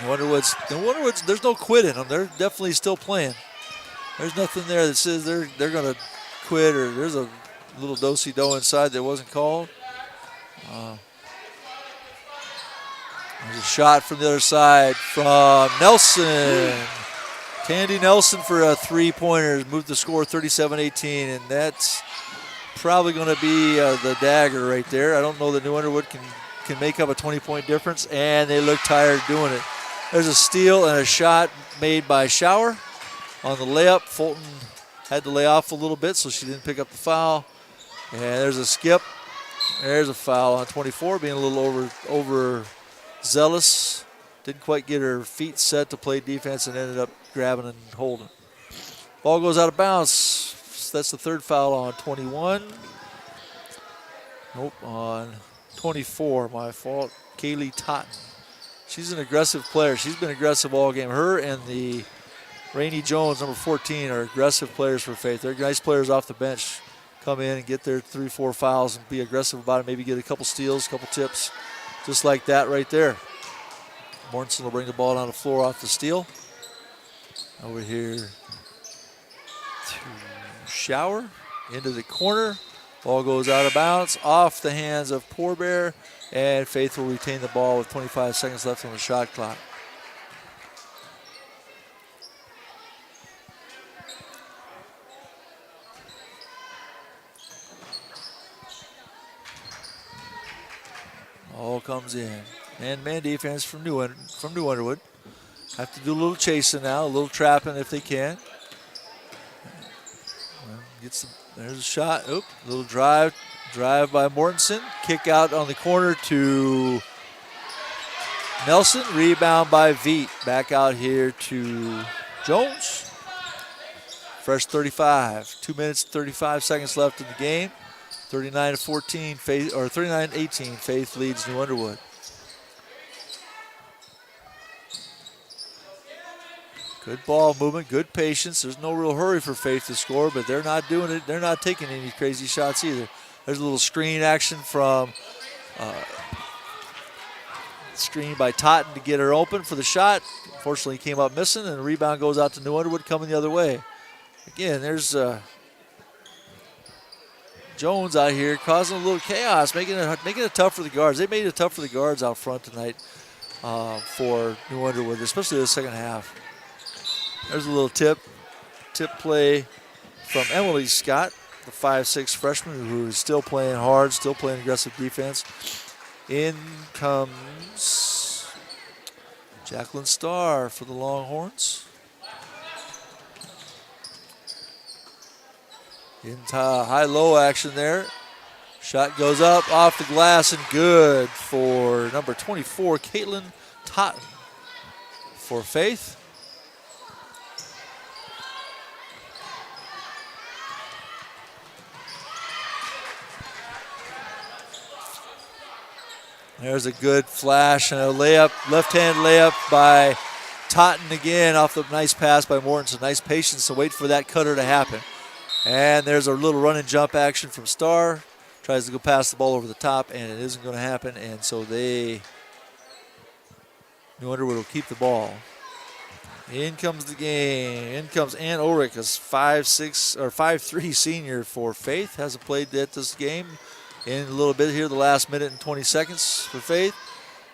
New Underwood's, there's no quit in them. They're definitely still playing. There's nothing there that says they're going to quit, or there's a little do-si-do inside that wasn't called. There's a shot from the other side from Nelson. Tandy Nelson for a three-pointer. Moved the score 37-18, and that's probably going to be the dagger right there. I don't know that New Underwood can make up a 20-point difference, and they look tired doing it. There's a steal and a shot made by Shower on the layup. Fulton had to lay off a little bit, so she didn't pick up the foul. And there's a skip. There's a foul on 24, being a little overzealous. Didn't quite get her feet set to play defense and ended up grabbing and holding. Ball goes out of bounds. That's the third foul on 21. Nope, on 24, my fault. Kaylee Totten. She's an aggressive player. She's been aggressive all game. Her and the Rainey Jones, number 14, are aggressive players for Faith. They're nice players off the bench. Come in and get their 3-4 fouls and be aggressive about it. Maybe get a couple steals, a couple tips, just like that right there. Mortensen will bring the ball down the floor off the steal. Over here to Shower, into the corner. Ball goes out of bounds, off the hands of Poor Bear, and Faith will retain the ball with 25 seconds left on the shot clock. Ball comes in. Man defense from New Underwood. Have to do a little chasing now, a little trapping if they can. There's a shot. Oop, a little drive by Mortensen. Kick out on the corner to Nelson. Rebound by Veet. Back out here to Jones. Fresh 35. 2 minutes, 35 seconds left in the game. 39-14, Faith, or 39-18. Faith leads New Underwood. Good ball movement, good patience. There's no real hurry for Faith to score, but they're not doing it. They're not taking any crazy shots either. There's a little screen action from screen by Totten to get her open for the shot. Unfortunately, he came up missing, and the rebound goes out to New Underwood coming the other way. Again, there's Jones out here causing a little chaos, making it tough for the guards. They made it tough for the guards out front tonight for New Underwood, especially the second half. There's a little tip play from Emily Scott, the 5'6" freshman who is still playing hard, still playing aggressive defense. In comes Jacqueline Starr for the Longhorns. Into high-low action there. Shot goes up off the glass and good for number 24, Caitlin Totten for Faith. There's a good flash and a layup, left-hand layup by Totten again off the nice pass by Mortensen. Nice patience to wait for that cutter to happen. And there's a little run and jump action from Starr. Tries to go pass the ball over the top, and it isn't going to happen. And so New Underwood will keep the ball. In comes the game. In comes Ann Ulrich, a 5'3" senior for Faith. Hasn't played at this game in a little bit here, the last minute and 20 seconds for Faith.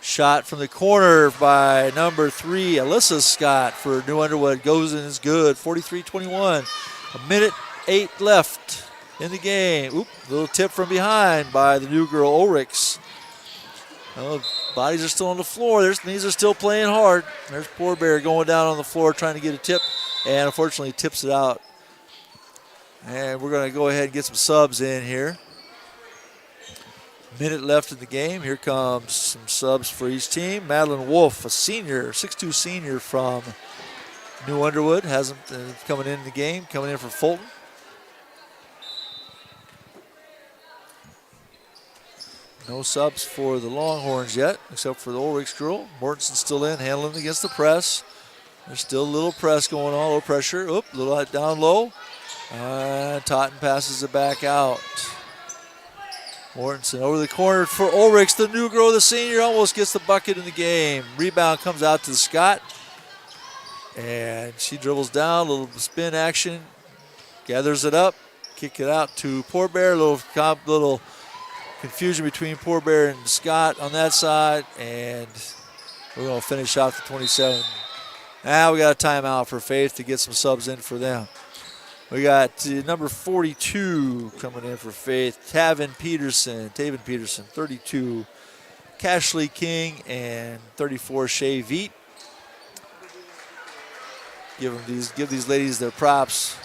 Shot from the corner by number 3, Alyssa Scott for New Underwood. Goes and is good, 43-21. A minute 8 left in the game. Oop, little tip from behind by the new girl Ulrichs. Oh, bodies are still on the floor. These are still playing hard. There's Poor Bear going down on the floor trying to get a tip, and unfortunately tips it out. And we're going to go ahead and get some subs in here. Minute left in the game. Here comes some subs for each team. Madeline Wolf, a senior, 6'2" senior from New Underwood, hasn't coming in the game, coming in for Fulton. No subs for the Longhorns yet, except for the Ulrichs girl. Mortensen still in, handling against the press. There's still a little press going on, low pressure. Oop, a little down low. Totten passes it back out. Mortensen over the corner for Ulrichs. The new girl, the senior, almost gets the bucket in the game. Rebound comes out to Scott. And she dribbles down, a little spin action. Gathers it up, kick it out to Poor Bear. Little confusion between Poor Bear and Scott on that side. And we're going to finish off the 27. Now we got a timeout for Faith to get some subs in for them. We got number 42 coming in for Faith, Taven Peterson, 32. Cashley King and 34, Shay Veet. Give these ladies their props.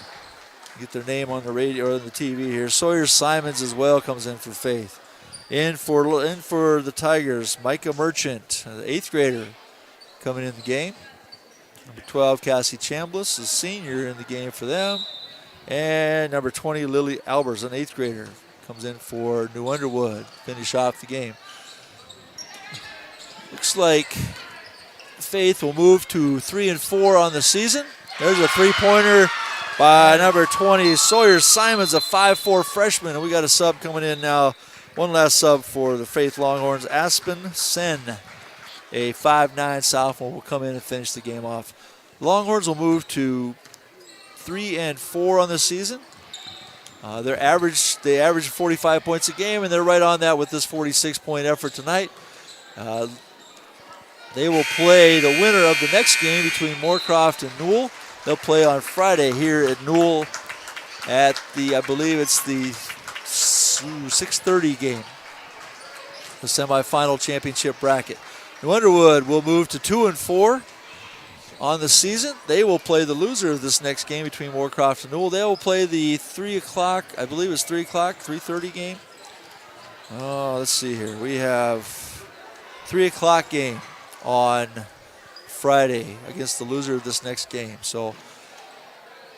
Get their name on the radio or on the TV here. Sawyer Simons as well comes in for Faith. In for the Tigers, Micah Merchant, the 8th grader, coming in the game. Number 12, Cassie Chambliss, a senior in the game for them. And number 20, Lily Albers, an 8th grader, comes in for New Underwood. Finish off the game. Looks like Faith will move to 3-4 on the season. There's a three-pointer by number 20, Sawyer Simons, a 5'4" freshman. And we got a sub coming in now. One last sub for the Faith Longhorns. Aspen Sen, a 5'9" sophomore, will come in and finish the game off. Longhorns will move to 3-4 on the season. They average 45 points a game, and they're right on that with this 46-point effort tonight. They will play the winner of the next game between Moorcroft and Newell. They'll play on Friday here at Newell at I believe it's the 6:30 game, the semifinal championship bracket. New Underwood will move to 2-4 on the season. They will play the loser of this next game between Moorcroft and Newell. They will play the 3 o'clock, I believe it's 3 o'clock, 3:30 game. Oh, let's see here. We have 3 o'clock game on Friday against the loser of this next game. So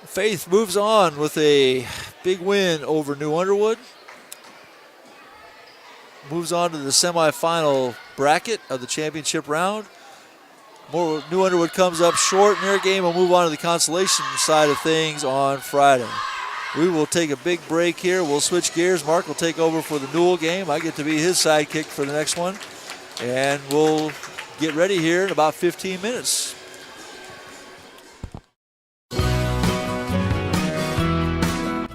Faith moves on with a big win over New Underwood. Moves on to the semifinal bracket of the championship round. New Underwood comes up short in their game. We'll move on to the consolation side of things on Friday. We will take a big break here. We'll switch gears. Mark will take over for the Newell game. I get to be his sidekick for the next one. And we'll get ready here in about 15 minutes.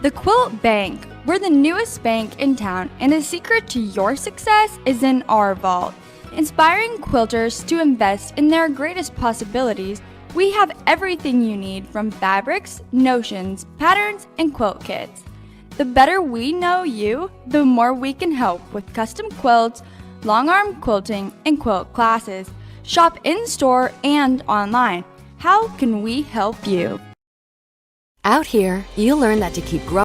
The Quilt Bank. We're the newest bank in town, and the secret to your success is in our vault. Inspiring quilters to invest in their greatest possibilities, we have everything you need from fabrics, notions, patterns, and quilt kits. The better we know you, the more we can help with custom quilts, long arm quilting, and quilt classes. Shop in-store and online. How can we help you? Out here, you learn that to keep growing.